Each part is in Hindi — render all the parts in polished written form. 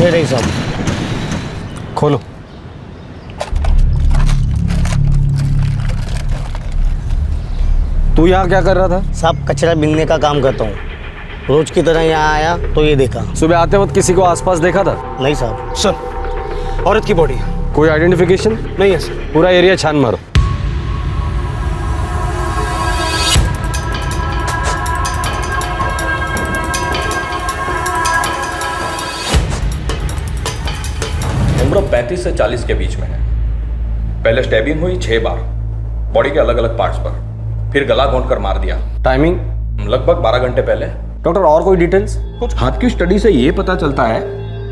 ये रही साहब। खोलो। तू यहाँ क्या कर रहा था? साहब कचरा बीनने का काम करता हूँ, रोज की तरह यहाँ आया तो ये देखा। सुबह आते वक्त किसी को आसपास देखा था? नहीं साहब। सर, औरत की बॉडी है। कोई आइडेंटिफिकेशन? नहीं है सर। पूरा एरिया छान मारो। उम्र 35 से 40 के बीच में है। पहले स्टैबिंग हुई 6 बार बॉडी के अलग अलग पार्ट्स पर, फिर गला घोंट कर मार दिया। टाइमिंग? लगभग 12 घंटे पहले। डॉक्टर और कोई डिटेल्स? कुछ हाथ की स्टडी से ये पता चलता है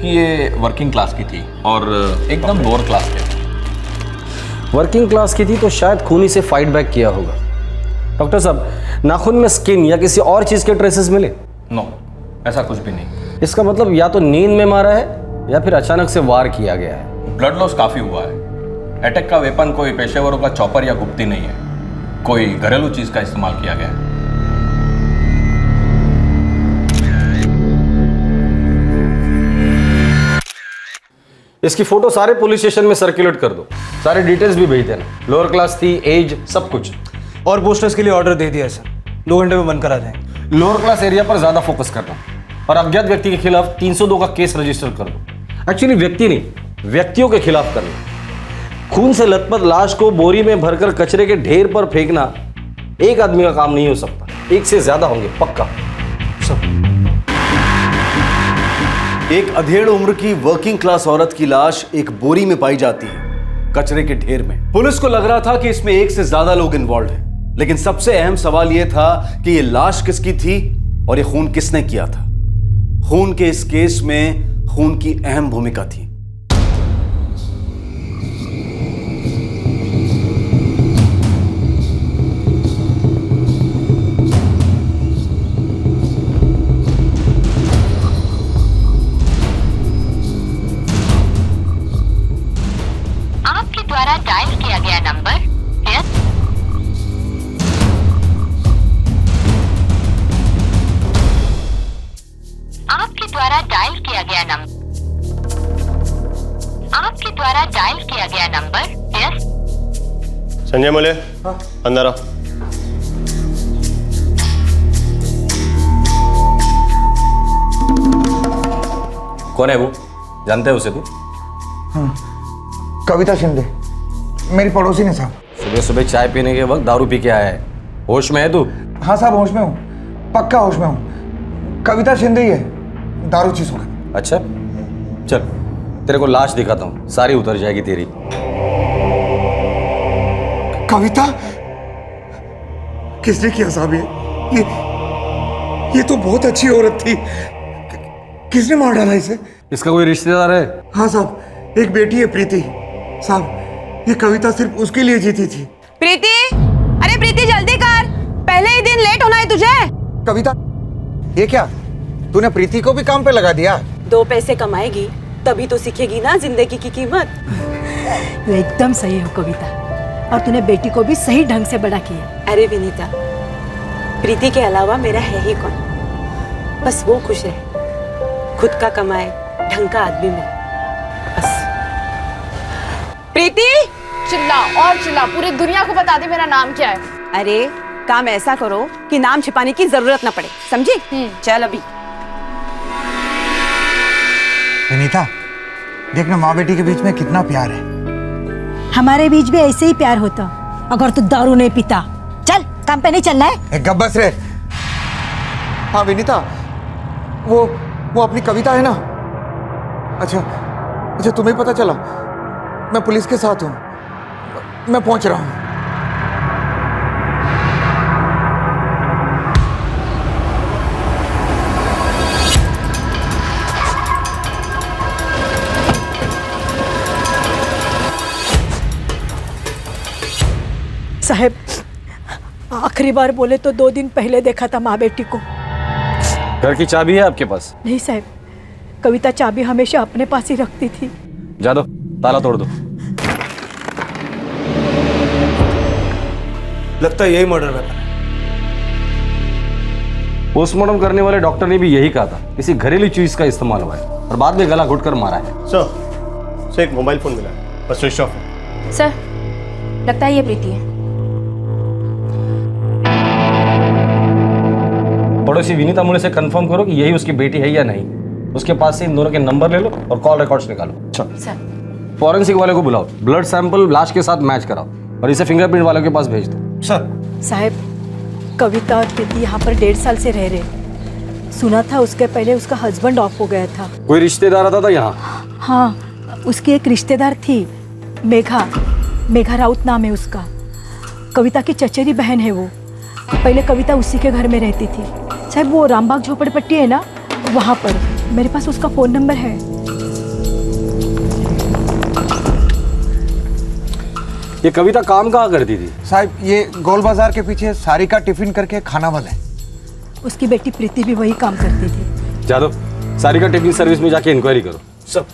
कि ये वर्किंग क्लास की थी और एकदम लोअर क्लास के। वर्किंग क्लास की थी तो शायद खूनी से फाइट बैक किया होगा। डॉक्टर साहब, नाखून में स्किन या किसी और चीज के ट्रेसेस मिले? नो, ऐसा कुछ भी नहीं। इसका मतलब या तो नींद में मारा है या फिर अचानक से वार किया गया है। ब्लड लॉस काफी हुआ है। अटैक का वेपन कोई पेशेवरों का चॉपर या गुप्ती नहीं है, कोई घरेलू चीज का इस्तेमाल किया गया है। इसकी फोटो सारे पुलिस स्टेशन में सर्कुलेट कर दो, सारे डिटेल्स भी भेज देना, लोअर क्लास थी, एज, सब कुछ। और पोस्टर्स के लिए ऑर्डर दे दिया है सर, 2 घंटे में बंद करा जाएंगे। लोअर क्लास एरिया पर ज्यादा फोकस करना और अज्ञात व्यक्ति के खिलाफ 302 का केस रजिस्टर कर दो। एक्चुअली व्यक्ति नहीं, व्यक्तियों के खिलाफ करना। खून से लथपथ लाश को बोरी में भरकर कचरे के ढेर पर फेंकना एक आदमी का काम नहीं हो सकता, एक से ज्यादा होंगे पक्का। एक अधेड़ उम्र की वर्किंग क्लास औरत की लाश एक बोरी में पाई जाती है, कचरे के ढेर में। पुलिस को लग रहा था कि इसमें एक से ज्यादा लोग इन्वॉल्व हैं, लेकिन सबसे अहम सवाल यह था कि यह लाश किसकी थी और यह खून किसने किया था। खून के इस केस में खून की अहम भूमिका थी। डायल किया गया नंबर आपके द्वारा डायल किया गया नंबर यस। संजय मोले, अंदर आओ। कौन है वो? जानते हो उसे तू? हाँ, कविता शिंदे, मेरी पड़ोसी ने साहब। सुबह सुबह चाय पीने के वक्त दारू पी के आया है, होश में है तू? हाँ साहब, होश में हूँ, पक्का होश में हूँ। कविता शिंदे ही है, दारू चीज होगा। अच्छा चल, तेरे को लाश दिखाता हूँ, सारी उतर जाएगी तेरी। कविता? किसने किया साहब ये तो बहुत अच्छी औरत थी, किसने मार डाला इसे? इसका कोई रिश्तेदार है? हाँ साहब, एक बेटी है प्रीति। साहब, ये कविता सिर्फ उसके लिए जीती थी। प्रीति, अरे प्रीति जल्दी कर, पहले ही दिन लेट होना है तुझे। कविता, ये क्या, तूने प्रीति को भी काम पे लगा दिया? 2 पैसे कमाएगी तभी तो सीखेगी ना जिंदगी की कीमत। तू एकदम सही हो कविता, और तूने बेटी को भी सही ढंग से बड़ा किया। अरे विनीता, प्रीति के अलावा मेरा है ही कौन? बस वो खुश है, खुद का कमाए, ढंग का आदमी मिले, बस। प्रीति, चिल्ला और चिल्ला, पूरी दुनिया को बता दे मेरा नाम क्या है। अरे काम ऐसा करो कि नाम छिपाने की जरूरत ना पड़े, समझी? चल अभी। विनीता, देखना माँ बेटी के बीच में कितना प्यार है। हमारे बीच भी ऐसे ही प्यार होता अगर तू दारू नहीं पीता। चल, काम पे नहीं चलना है। गब्बस रे। हाँ विनीता, वो अपनी कविता है ना? अच्छा तुम्हें पता चला? मैं पुलिस के साथ हूँ, मैं पहुंच रहा हूँ। साहब, आखिरी बार बोले तो 2 दिन पहले देखा था माँ बेटी को। घर की चाबी है आपके पास? नहीं साहब, कविता चाबी हमेशा अपने पास ही रखती थी। जा दो, ताला तोड़ दो। लगता है यही मर्डर वेपन है। पोस्टमार्टम करने वाले डॉक्टर ने भी यही कहा था, किसी घरेलू चीज का इस्तेमाल हुआ है और बाद में गला घुटकर मारा है। सर एक मोबाइल फोन मिला है, बस स्विच ऑफ है। सर, लगता है ये प्रीति है। पड़ोसी विनीता मुझे से कंफर्म करो कि यही उसकी बेटी है या नहीं। उसके पास से इन दोनों के नंबर ले लो और कॉल रिकॉर्ड्स निकालो। सर, फॉरेंसिक वाले को बुलाओ, ब्लड सैंपल लाश के साथ मैच कराओ और इसे फिंगरप्रिंट वालों के पास भेज दो। सर। साहब, कविता और प्रीति यहाँ पर 1.5 साल से रह रहे। सुना था उसके पहले उसका हस्बैंड ऑफ हो गया था। कोई रिश्तेदार आता था यहाँ? हाँ, उसकी एक रिश्तेदार थी, मेघा राउत नाम है उसका। कविता की चचेरी बहन है वो। पहले कविता उसी के घर में रहती थी। साहब, वो रामबाग झोपड़पट्टी है ना, वहाँ पर। मेरे पास उसका फ़ोन नंबर है। ये कविता काम कहाँ करती थी? साहब, ये गोल बाजार के पीछे सारिका टिफिन करके खाना वाला है। उसकी बेटी प्रीति भी वही काम करती थी। जादव, सारिका टिफिन सर्विस में जाके इंक्वायरी करो। सब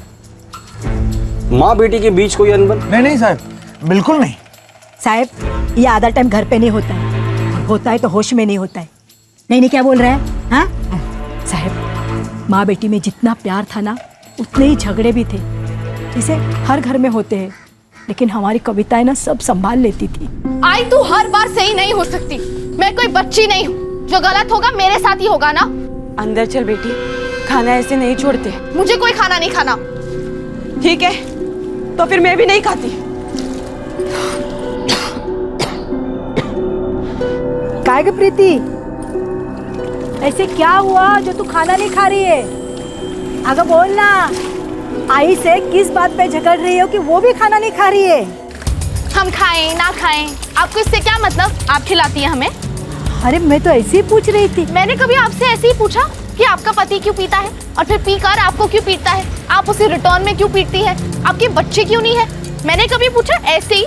माँ बेटी के बीच कोई अनबन? नहीं साहब, बिल्कुल नहीं। साहब, ये आधा टाइम घर पे नहीं होता है, होता है तो होश में नहीं होता है। नहीं, क्या बोल रहा है? हाँ साहब, माँ बेटी में जितना प्यार था ना, उतने ही झगड़े भी थे, जैसे हर घर में होते हैं। लेकिन हमारी कविताएं ना सब संभाल लेती थी। आई तू हर बार सही नहीं हो सकती। मैं कोई बच्ची नहीं हूँ। जो गलत होगा मेरे साथ ही होगा ना। अंदर चल बेटी, खाना ऐसे नहीं छोड़ते। मुझे कोई खाना नहीं खाना। ठीक है, तो फिर मैं भी नहीं खाती। काय ग प्रीति, ऐसे क्या हुआ जो तू खाना नहीं खा रही है? अगर बोल ना, आई से किस बात पे झगड़ रही हो कि वो भी खाना नहीं खा रही है? हम खाएं ना खाएं, आपको इससे क्या मतलब? आप खिलाती है हमें। अरे मैं तो ऐसे ही पूछ रही थी। मैंने कभी आपसे ऐसे ही पूछा कि आपका पति क्यों पीता है और फिर पीकर आपको क्यों पीटता है? आप उसे रिटर्न में क्यों पीटती है? आपके बच्चे क्यों नहीं है? मैंने कभी पूछा? ऐसे ही।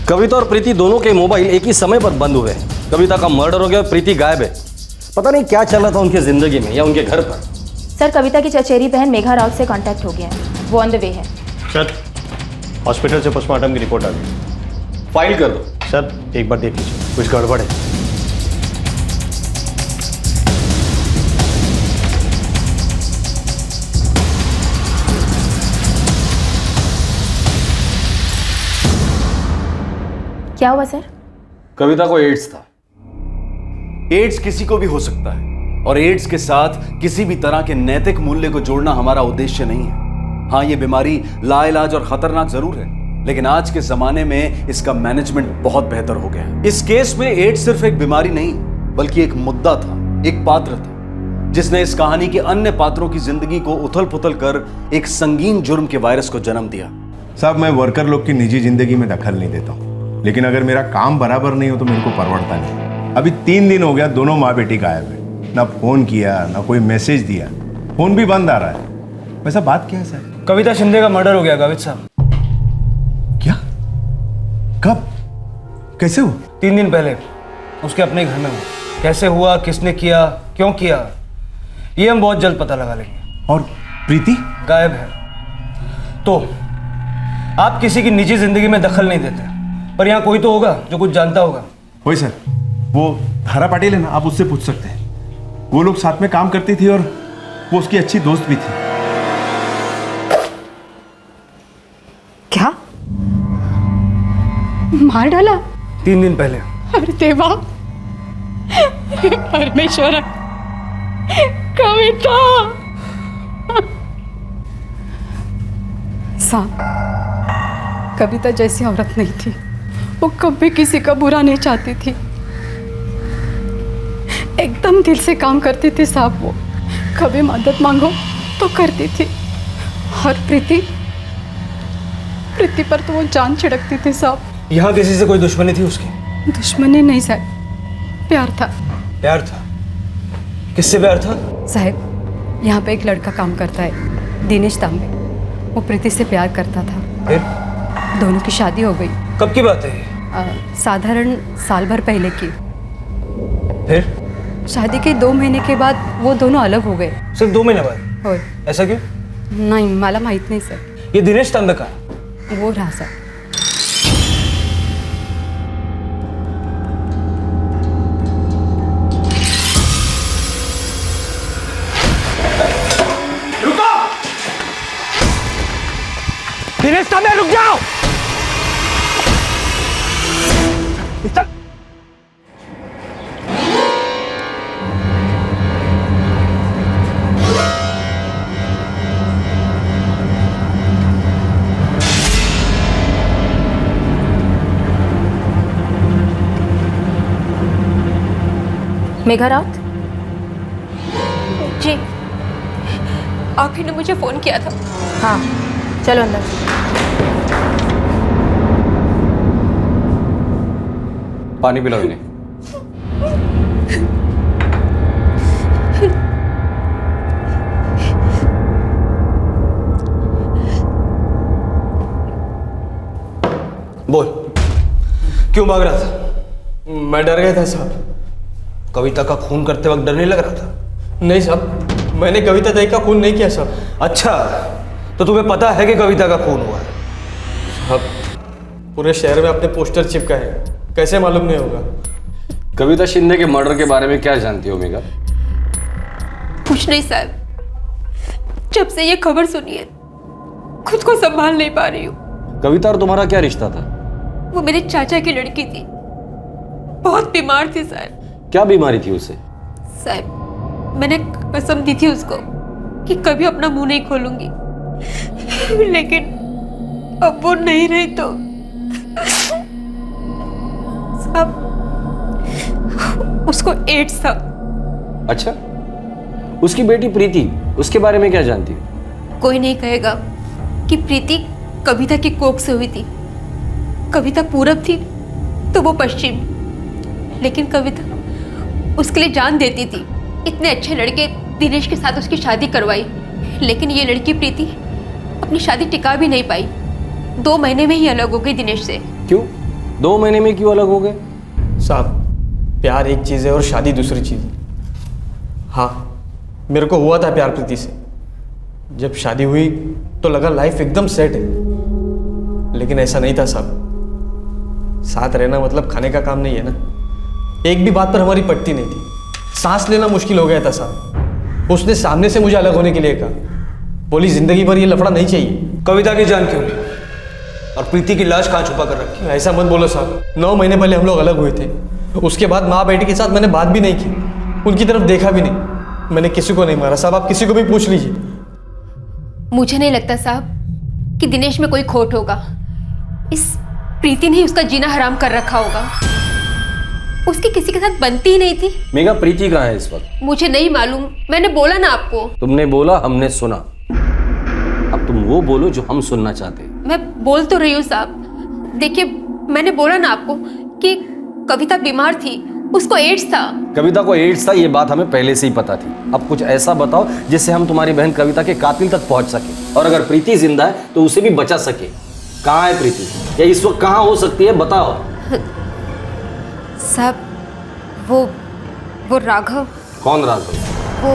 कविता और प्रीति दोनों के मोबाइल एक ही समय पर बंद हुए हैं। कविता का मर्डर हो गया, प्रीति गायब है। पता नहीं क्या चल रहा था उनकी जिंदगी में या उनके घर पर। सर, कविता की चचेरी बहन मेघा राउत से कांटेक्ट हो गया है। वो ऑन द वे है। सर हॉस्पिटल से पोस्टमार्टम की रिपोर्ट आ गई। फाइल कर दो। सर एक बार देख लीजिए, कुछ गड़बड़ है। क्या हुआ सर? कविता को एड्स था। एड्स किसी को भी हो सकता है और एड्स के साथ किसी भी तरह के नैतिक मूल्य को जोड़ना हमारा उद्देश्य नहीं है। हाँ, ये बीमारी लाइलाज और खतरनाक जरूर है, लेकिन आज के जमाने में इसका मैनेजमेंट बहुत बेहतर हो गया है। इस केस में एड्स सिर्फ एक बीमारी नहीं बल्कि एक मुद्दा था, एक पात्र था, जिसने इस कहानी के अन्य पात्रों की जिंदगी को उथल पुथल कर एक संगीन जुर्म के वायरस को जन्म दिया। साहब, मैं वर्कर लोग की निजी जिंदगी में दखल नहीं देता हूँ, लेकिन अगर मेरा काम बराबर नहीं हो तो मेरे को परवड़ता नहीं। अभी 3 दिन हो गया, दोनों माँ बेटी गायब है। ना फोन किया, ना कोई मैसेज दिया, फोन भी बंद आ रहा है। वैसा बात क्या है सर? कविता शिंदे का मर्डर हो गया गावित साहब। क्या? कब? कैसे हुआ? 3 दिन पहले उसके अपने घर में हुआ। कैसे हुआ, किसने किया, क्यों किया, ये हम बहुत जल्द पता लगा लेंगे। और प्रीति गायब है। तो आप किसी की निजी जिंदगी में दखल नहीं देते, पर यहाँ कोई तो होगा जो कुछ जानता होगा। वही सर, वो धारा पाटिल है ना, आप उससे पूछ सकते हैं। वो लोग साथ में काम करती थी और वो उसकी अच्छी दोस्त भी थी। क्या मार डाला? 3 दिन पहले। अरे देवा, परमेश्वर, कविता साहब, कविता जैसी औरत नहीं थी। वो कभी किसी का बुरा नहीं चाहती थी, एकदम दिल से काम करती थी साहब। वो कभी मदद मांगो तो करती थी। और प्रीति पर तो वो जान छिड़कती थी साहब। यहाँ किसी से कोई दुश्मनी थी उसकी? दुश्मनी नहीं साहब, प्यार था। प्यार था? किससे प्यार था? साहब, यहाँ पे एक लड़का काम करता है, दिनेश तांबे। वो प्रीति से प्यार करता था। फिर दोनों की शादी हो गई। कब की बात है? साधारण साल भर पहले की। फिर शादी के 2 महीने के बाद वो दोनों अलग हो गए. सिर्फ 2 महीने बाद? होय. ऐसा क्यों? नाही, मला माहित नाही सर. ये दिनेश तंदका वो रहा सर. दिनेश तांबे, रुक जाओ! मेघा राउत? जी, आप ही ने मुझे फोन किया था. हाँ, चलो अंदर. पानी पिलाओ इन्हें. बोल, क्यों भाग रहा था? मैं डर गया था साहब. कविता का खून करते वक्त डर नहीं लग रहा था? नहीं साहब, मैंने कविता ताई का खून नहीं किया साहब. अच्छा, तो तुम्हें पता है कि कविता का खून हुआ है? साहब, पूरे शहर में अपने पोस्टर चिपका है, कैसे मालूम नहीं होगा? कविता शिंदे के मर्डर के बारे में क्या जानती हो मेघा? कुछ नहीं साहब. जब से ये खबर सुनी है, खुद को संभाल नहीं पा रही हूँ. कविता और तुम्हारा क्या रिश्ता था? वो मेरे चाचा की लड़की थी, बहुत बीमार थी साहब. क्या बीमारी थी उसे? साहब, मैंने कसम दी थी उसको कि कभी अपना मुंह नहीं खोलूंगी, लेकिन अब वो नहीं रही तो साहब, उसको एड्स था. अच्छा, उसकी बेटी प्रीति, उसके बारे में क्या जानती हो? कोई नहीं कहेगा कि प्रीति कविता की कोख से हुई थी. कविता पूरब थी तो वो पश्चिम, लेकिन कविता उसके लिए जान देती थी. इतने अच्छे लड़के दिनेश के साथ उसकी शादी करवाई, लेकिन ये लड़की प्रीति अपनी शादी टिका भी नहीं पाई. 2 महीने में ही अलग हो गई दिनेश से. क्यों? 2 महीने में क्यों अलग हो गए? साहब, प्यार एक चीज़ है और शादी दूसरी चीज़ है. हाँ, मेरे को हुआ था प्यार प्रीति से. जब शादी हुई तो लगा लाइफ एकदम सेट है, लेकिन ऐसा नहीं था साहब. साथ रहना मतलब खाने का काम नहीं है ना. एक भी बात पर हमारी पटती नहीं थी. सांस लेना मुश्किल हो गया था साहब. उसने सामने से मुझे अलग होने के लिए कहा. बोली जिंदगी भर ये लफड़ा नहीं चाहिए. कविता की जान क्यों ली? और प्रीति की लाश कहाँ छुपा कर रखी? ऐसा मत बोलो साहब. 9 महीने पहले हम लोग अलग हुए थे. उसके बाद माँ बेटी के साथ मैंने बात भी नहीं की, उनकी तरफ देखा भी नहीं. मैंने किसी को नहीं मारा साहब, आप किसी को भी पूछ लीजिए. मुझे नहीं लगता साहब कि दिनेश में कोई खोट होगा. इस प्रीति ने ही उसका जीना हराम कर रखा होगा. उसकी किसी के साथ बनती ही नहीं थी. मेघा, प्रीति कहाँ है इस वक्त? मुझे नहीं मालूम, मैंने बोला ना आपको. तुमने बोला, हमने सुना. अब तुम वो बोलो जो हम सुनना चाहते हैं. मैं बोल तो रही हूँ साहब. देखिए, मैंने बोला ना आपको कि कविता बीमार थी, उसको एड्स था. कविता को एड्स था, ये बात हमें पहले से ही पता थी. अब कुछ ऐसा बताओ जिससे हम तुम्हारी बहन कविता के कातिल तक पहुंच सके, और अगर प्रीति जिंदा है तो उसे भी बचा सके. कहाँ है प्रीति, या इस वक्त कहाँ हो सकती है, बताओ. साहब, वो राघव. कौन राघव? वो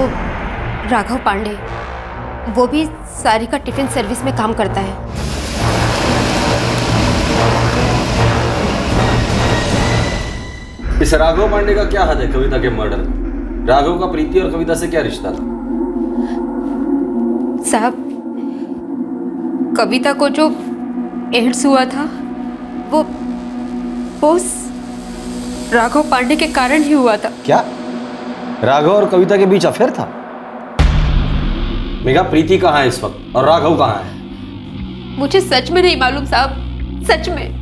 राघव पांडे, वो भी सारिका टिफिन सर्विस में काम करता है. इस राघव पांडे का क्या हाथ है कविता के मर्डर में? राघव का प्रीति और कविता से क्या रिश्ता था? साहब, कविता को जो एड्स हुआ था वो उस राघव पांडे के कारण ही हुआ था. क्या राघव और कविता के बीच अफेयर था? मेघा, प्रीति कहाँ है इस वक्त और राघव कहाँ है? मुझे सच में नहीं मालूम साहब, सच में.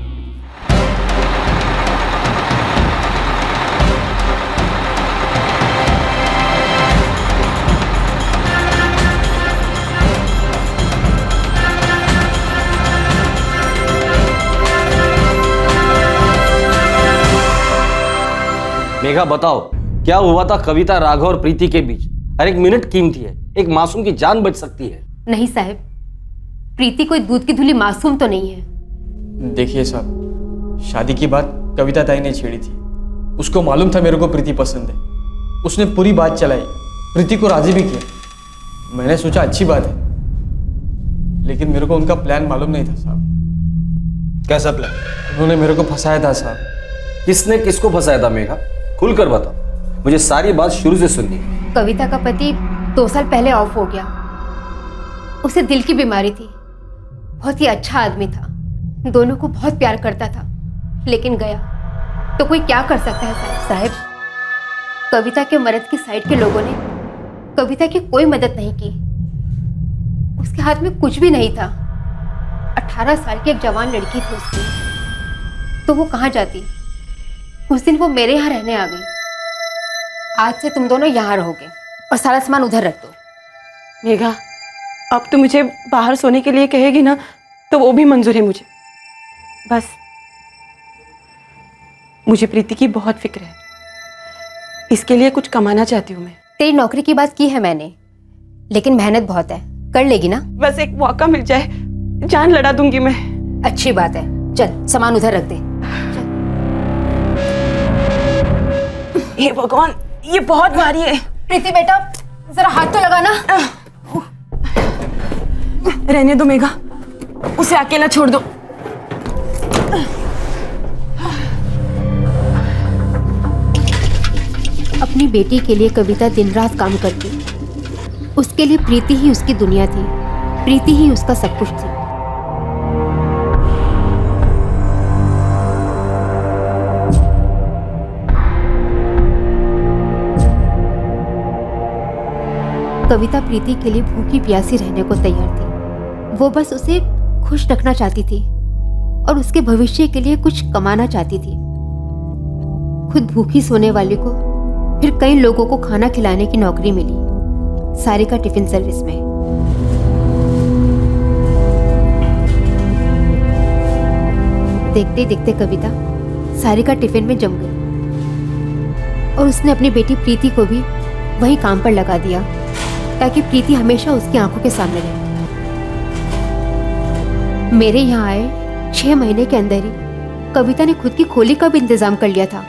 मेघा, बताओ क्या हुआ था कविता, राघव और प्रीति के बीच? हर एक मिनट कीमती है, एक मासूम की जान बच सकती है. नहीं साहब, प्रीति कोई दूध की धुली मासूम तो नहीं है. देखिए साहब, शादी की बात कविता ताई ने छेड़ी थी. उसको मालूम था मेरे को प्रीति पसंद है, उसने पूरी बात चलाई, प्रीति को राजी भी किया। मैंने सोचा अच्छी बात है, लेकिन मेरे को उनका प्लान मालूम नहीं था साहब। कैसा प्लान? उन्होंने मेरे को फंसाया था साहब। किसने किसको फंसाया था मेघा? खुलकर बता, मुझे सारी बात शुरू से सुननी है। कविता का पति 2 साल पहले ऑफ हो गया। उसे दिल की बीमारी थी। बहुत ही अच्छा आदमी था, दोनों को बहुत प्यार करता था, लेकिन गया तो कोई क्या कर सकता है साहब। कविता के मर्द की साइड के लोगों ने कविता की कोई मदद नहीं की। उसके हाथ में कुछ भी नहीं था। 18 साल की एक जवान लड़की थी उसकी, तो वो कहाँ जाती? उस दिन वो मेरे यहाँ रहने आ गई। आज से तुम दोनों यहाँ रहोगे और सारा सामान उधर रख दो। मेघा, अब तो मुझे बाहर सोने के लिए कहेगी ना, तो वो भी मंजूर है मुझे। बस मुझे प्रीति की बहुत फिक्र है, इसके लिए कुछ कमाना चाहती हूँ मैं। तेरी नौकरी की बात की है मैंने, लेकिन मेहनत बहुत है, कर लेगी ना? बस एक मौका मिल जाए, जान लड़ा दूंगी मैं। अच्छी बात है, चल सामान उधर रख दे। हे भगवान, ये बहुत भारी है। प्रीति बेटा, जरा हाथ तो लगाना। रहने दो मेघा, उसे अकेला छोड़ दो। अपनी बेटी के लिए कविता दिन रात काम करती। उसके लिए प्रीति ही उसकी दुनिया थी, प्रीति ही उसका सब कुछ थी। कविता प्रीति के लिए भूखी प्यासी रहने को तैयार थी। वो बस उसे खुश रखना चाहती थी और उसके भविष्य के लिए कुछ कमाना चाहती थी। खुद भूखी सोने वाले को फिर कई लोगों को खाना खिलाने की नौकरी मिली, सारिका टिफिन सर्विस में। देखते देखते कविता सारिका टिफिन में जम गई और उसने अपनी बेटी प्रीति को भी वही काम पर लगा दिया, ताकि प्रीति हमेशा उसकी आंखों के सामने रहे। मेरे यहाँ आए 6 महीने के अंदर ही कविता ने खुद की खोली का भी इंतजाम कर लिया था।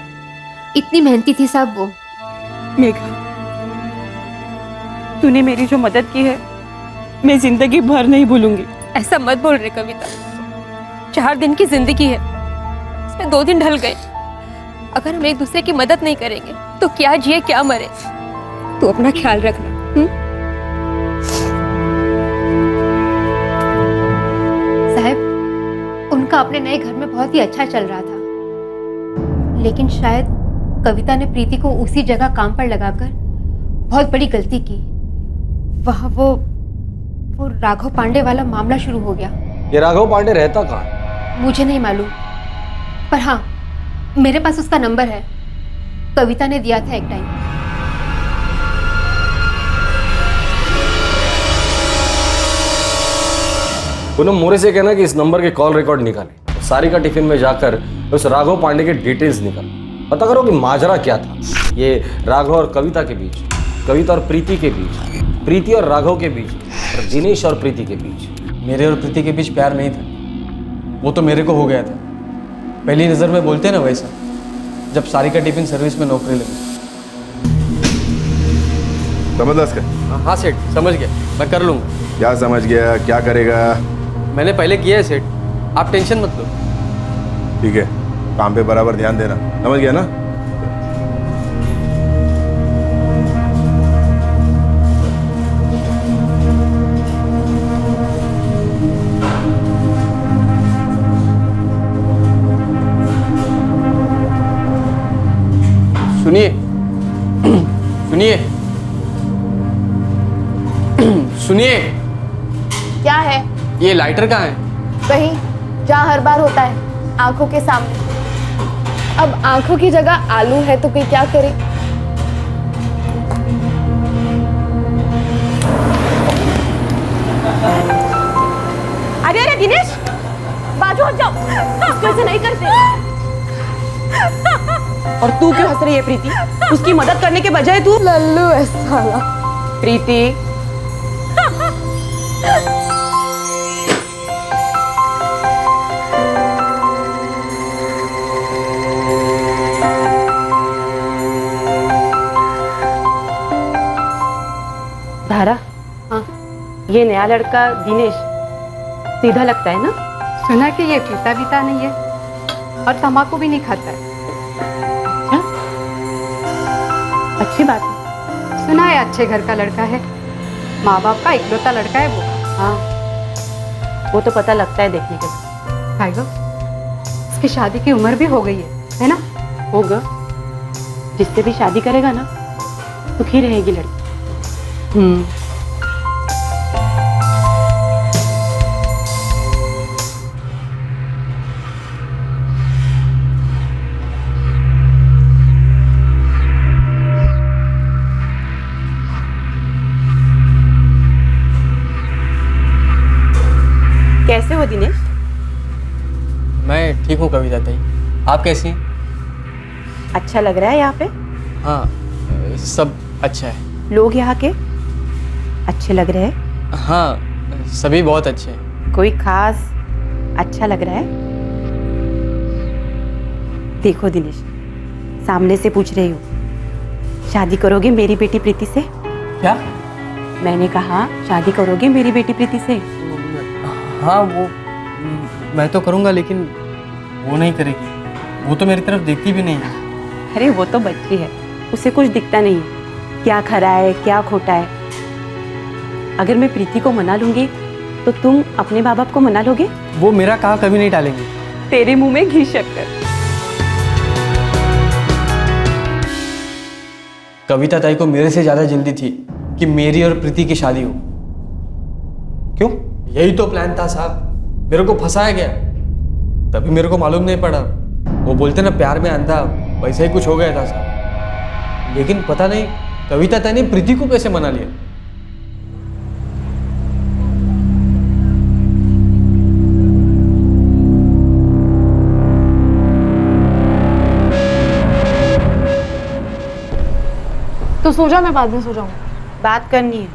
इतनी मेहनती थी साहब वो। मेघा, तूने मेरी जो मदद की है, मैं जिंदगी भर नहीं भूलूंगी। ऐसा मत बोल रहे कविता, 4 दिन की जिंदगी है, इसमें 2 दिन ढल गए। अगर हम एक दूसरे की मदद नहीं करेंगे तो क्या जिए क्या मरे। तू अपना ख्याल रखना। साहब, उनका अपने नए घर में बहुत ही अच्छा चल रहा था, लेकिन शायद कविता ने प्रीति को उसी जगह काम पर लगाकर बहुत बड़ी गलती की। वहाँ वो राघव पांडे वाला मामला शुरू हो गया। ये राघव पांडे रहता कहाँ? मुझे नहीं मालूम, पर हाँ, मेरे पास उसका नंबर है। कविता ने दिया था एक टाइम। पूनम, मोरे से कहना कि इस नंबर के कॉल रिकॉर्ड निकाले, सारिका टिफिन में जाकर उस राघव पांडे के डिटेल्स निकालो, पता करो कि माजरा क्या था। ये राघव और कविता के बीच, कविता और प्रीति के बीच, प्रीति और राघव के बीच, और दिनेश और प्रीति के बीच। मेरे और प्रीति के बीच प्यार नहीं था, वो तो मेरे को हो गया था। पहली नज़र में बोलते ना वैसा, जब सारिका टिफिन सर्विस में नौकरी लगी। समझ कर? हाँ सेठ, समझ गया, मैं कर लूँगा। क्या समझ गया? क्या करेगा? मैंने पहले किया है सेठ, आप टेंशन मत लो। ठीक है, काम पे बराबर ध्यान देना, समझ गया ना? सुनिए सुनिए सुनिए। क्या है? ये लाइटर कहाँ है? वही जहाँ हर बार होता है, आंखों के सामने। अब आंखों की जगह आलू है तो कोई क्या करे। अरे अरे दिनेश, बाजू हट जाओ, इसको ऐसे नहीं करते। और तू क्यों हंस रही है प्रीति? उसकी मदद करने के बजाय तू लल्लू है साला। प्रीति, हाँ, ये नया लड़का दिनेश सीधा लगता है ना? सुना कि ये पीता बीता नहीं है और तम्बाकू भी नहीं खाता है। अच्छी बात है। सुना है अच्छे घर का लड़का है, माँ बाप का इकलौता लड़का है वो। हाँ, वो तो पता लगता है देखने के बाद। भाई इसकी शादी की उम्र भी हो गई है ना? होगा। जिससे भी शादी करेगा ना सुखी रहेगी लड़की। कैसे हो दिनेश? मैं ठीक हूँ कविता ताई, आप कैसी हैं? अच्छा लग रहा है यहाँ पे? हाँ, सब अच्छा है। लोग यहाँ के अच्छे लग रहे हैं? हाँ, सभी बहुत अच्छे हैं। कोई खास अच्छा लग रहा है? देखो दिनेश, सामने से पूछ रही हूँ, शादी करोगे मेरी बेटी प्रीति से? क्या? मैंने कहा शादी करोगे मेरी बेटी प्रीति से? हाँ, वो मैं तो करूँगा, लेकिन वो नहीं करेगी। वो तो मेरी तरफ देखती भी नहीं है। अरे वो तो बच्ची है, उसे कुछ दिखता नहीं है क्या खरा है क्या खोटा है। अगर मैं प्रीति को मना लूंगी तो तुम अपने माँ बाप को मना लोगे? वो मेरा कहा कभी नहीं टालेंगे। तेरे मुंह में घी शक्कर। कविता ताई को मेरे से ज्यादा जल्दी थी कि मेरी और प्रीति की शादी हो। क्यों? यही तो प्लान था साहब, मेरे को फंसाया गया। तभी मेरे को मालूम नहीं पड़ा। वो बोलते ना प्यार में अंधा, वैसे ही कुछ हो गया था साहब। लेकिन पता नहीं कविता ताई ने प्रीति को कैसे मना लिया। तो सो जा, मैं बाद में सो जाऊंगी। बात करनी है,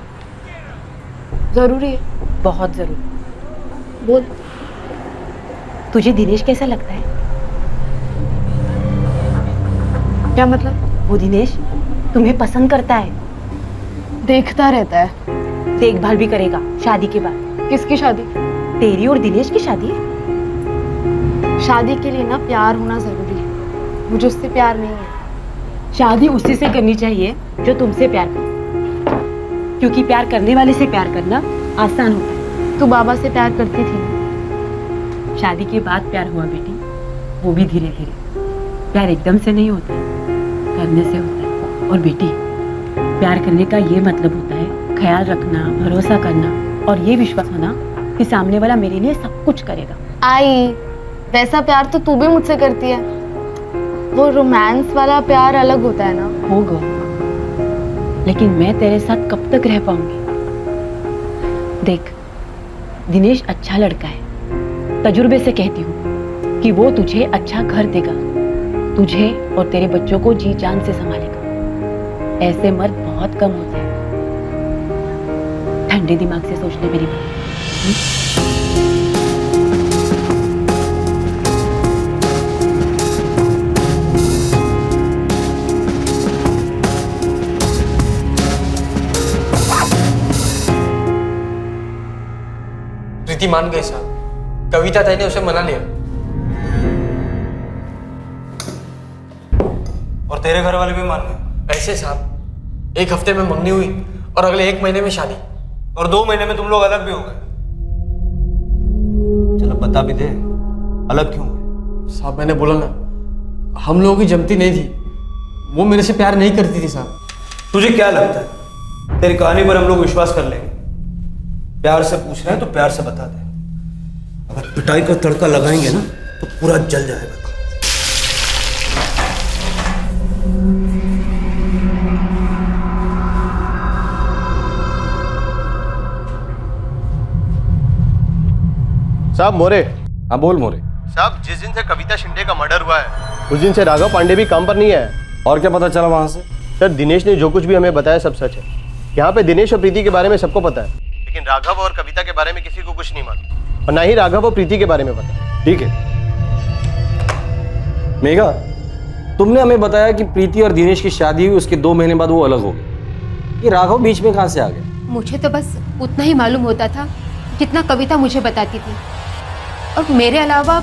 जरूरी है। बहुत जरूरी। बोल। तुझे दिनेश कैसा लगता है? क्या मतलब? वो दिनेश तुम्हें पसंद करता है, देखता रहता है, देखभाल भी करेगा शादी के बाद। किसकी शादी? तेरी और दिनेश की शादी। शादी के लिए ना प्यार होना जरूरी है, मुझे उससे प्यार नहीं है। शादी उसी से करनी चाहिए जो तुमसे प्यार करे, क्योंकि प्यार करने वाले से प्यार करना आसान होता है। तू बाबा से प्यार करती थी ना? शादी के बाद प्यार हुआ बेटी, वो भी धीरे धीरे। प्यार एकदम से नहीं होता, करने से होता है। और बेटी, प्यार करने का ये मतलब होता है ख्याल रखना, भरोसा करना और ये विश्वास होना कि सामने वाला मेरे लिए सब कुछ करेगा। आई, वैसा प्यार तो तू भी मुझसे करती है। वो रोमांस वाला प्यार अलग होता है ना। होगा, लेकिन मैं तेरे साथ कब तक रह पाऊंगी? देख, दिनेश अच्छा लड़का है, तजुर्बे से कहती हूँ कि वो तुझे अच्छा घर देगा, तुझे और तेरे बच्चों को जी जान से संभालेगा। ऐसे मर्द बहुत कम होते हैं। ठंडे दिमाग से सोच ले मेरी बात। प्रीति मान गई साहब, कविता ताई ने उसे मना लिया। और तेरे घर वाले भी मान गए? ऐसे साहब, एक हफ्ते में मंगनी हुई और अगले 1 महीने में शादी, और 2 महीने में तुम लोग अलग भी हो गए। चलो बता भी दे, अलग क्यों हुए? साहब मैंने बोला ना, हम लोगों की जमती नहीं थी। वो मेरे से प्यार नहीं करती थी साहब। तुझे क्या लगता है तेरी कहानी पर हम लोग विश्वास कर लेंगे? प्यार से पूछ रहे हैं तो प्यार से बता दे। अगर पिटाई का तड़का लगाएंगे ना तो पूरा जल जाएगा। साहब मोरे। हाँ बोल मोरे। साहब, जिस दिन से कविता शिंदे का मर्डर हुआ है उस दिन से राघव पांडे भी काम पर नहीं है। और क्या पता चला वहां से? सर, दिनेश ने जो कुछ भी हमें बताया सब सच है। यहाँ पे दिनेश और प्रीति के बारे में सबको पता है, लेकिन राघव और कविता के बारे में किसी को कुछ नहीं मालूम, और ना ही राघव और प्रीति के बारे में पता। ठीक है मेघा, तुमने हमें बताया कि प्रीति और दिनेश की शादी हुई, उसके 2 महीने बाद वो अलग हो गए। ये राघव बीच में कहां से आ गया? मुझे तो बस उतना ही मालूम होता था जितना कविता मुझे बताती थी, और मेरे अलावा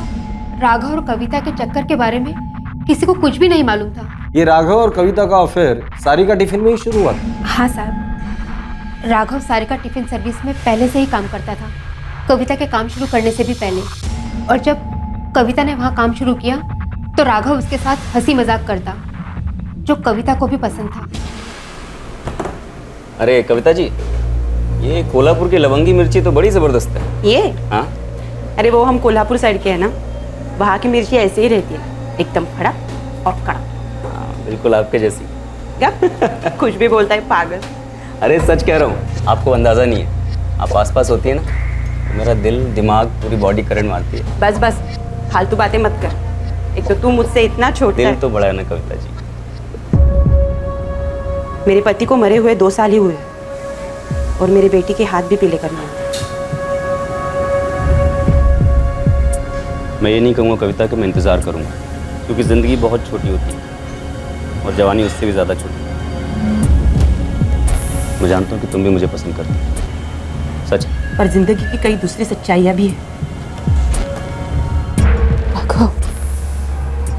राघव और कविता के चक्कर के बारे में किसी को कुछ भी नहीं मालूम था। ये राघव और कविता का अफेयर सारिका टिफिन में ही शुरू हुआ था। हाँ साहब, राघव सारिका टिफिन सर्विस में पहले से ही काम करता था, कविता के काम शुरू करने से भी पहले। और जब कविता ने वहाँ काम शुरू किया तो राघव उसके साथ हंसी मजाक करता, जो कविता को भी पसंद था। अरे कविता जी, ये कोल्हापुर की लवंगी मिर्ची तो बड़ी ज़बरदस्त है। ये हाँ, अरे वो हम कोल्हापुर साइड के हैं ना, वहाँ की मिर्ची ऐसे ही रहती है, एकदम खड़ा और कड़ा। बिल्कुल आपके जैसी। क्या कुछ भी बोलता है पागल। अरे सच कह रहा हूँ, आपको अंदाज़ा नहीं है। आप आसपास होती है ना तो मेरा दिल दिमाग पूरी बॉडी करंट मारती है। बस बस फालतू बातें मत कर, एक तो तू मुझसे इतना छोटा दिल है। तो बड़ा है ना कविता जी। मेरे पति को मरे हुए 2 साल ही हुए और मेरी बेटी के हाथ भी पीले करने हैं। मैं ये नहीं कहूँगा कविता कि मैं इंतज़ार करूँगा, क्योंकि ज़िंदगी बहुत छोटी होती है और जवानी उससे भी ज़्यादा छोटी। मैं जानता हूँ कि तुम भी मुझे पसंद करती हो, सच है। पर जिंदगी की कई दूसरी सच्चाइयाँ भी हैं। राघव,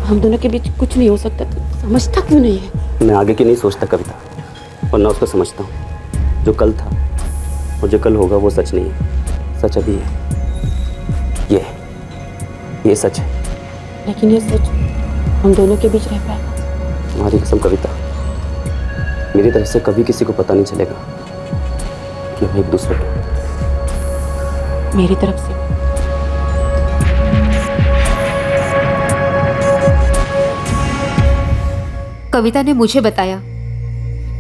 हम दोनों के बीच कुछ नहीं हो सकता, तो समझता क्यों नहीं है? मैं आगे की नहीं सोचता कविता, और ना उसको समझता हूँ। जो कल था और जो कल होगा वो सच नहीं है, सच अभी है। ये सच है। लेकिन ये सच हम दोनों के बीच रह पाएगा? तुम्हारी कसम कविता, मेरी तरफ से कभी किसी को पता नहीं चलेगा कि हम एक दूसरे को। मेरी तरफ से कविता ने मुझे बताया,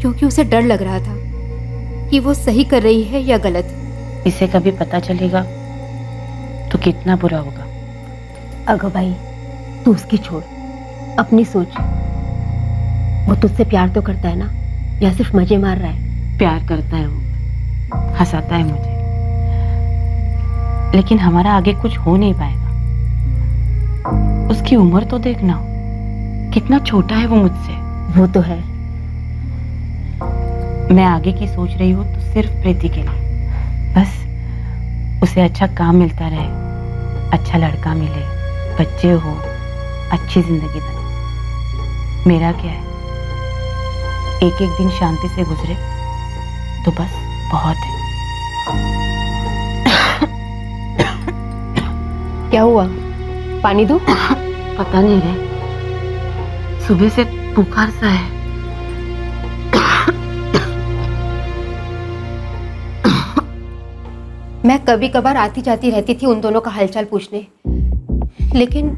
क्योंकि उसे डर लग रहा था कि वो सही कर रही है या गलत। इसे कभी पता चलेगा तो कितना बुरा होगा। अगो भाई, तू उसकी छोड़, अपनी सोच। वो तुझसे प्यार तो करता है ना, या सिर्फ मजे मार रहा है? प्यार करता है वो, हंसाता है मुझे, लेकिन हमारा आगे कुछ हो नहीं पाएगा। उसकी उम्र तो देखना, कितना छोटा है वो मुझसे। वो तो है। मैं आगे की सोच रही हूँ तो सिर्फ प्रीति के लिए। बस उसे अच्छा काम मिलता रहे, अच्छा लड़का मिले, बच्चे हो, अच्छी जिंदगी बने। मेरा क्या है, एक एक दिन शांति से गुजरे तो बस बहुत है। क्या हुआ, पानी दूं? पता नहीं रे, सुबह से बुखार सा है। मैं कभी कभार आती जाती रहती थी उन दोनों का हालचाल पूछने, लेकिन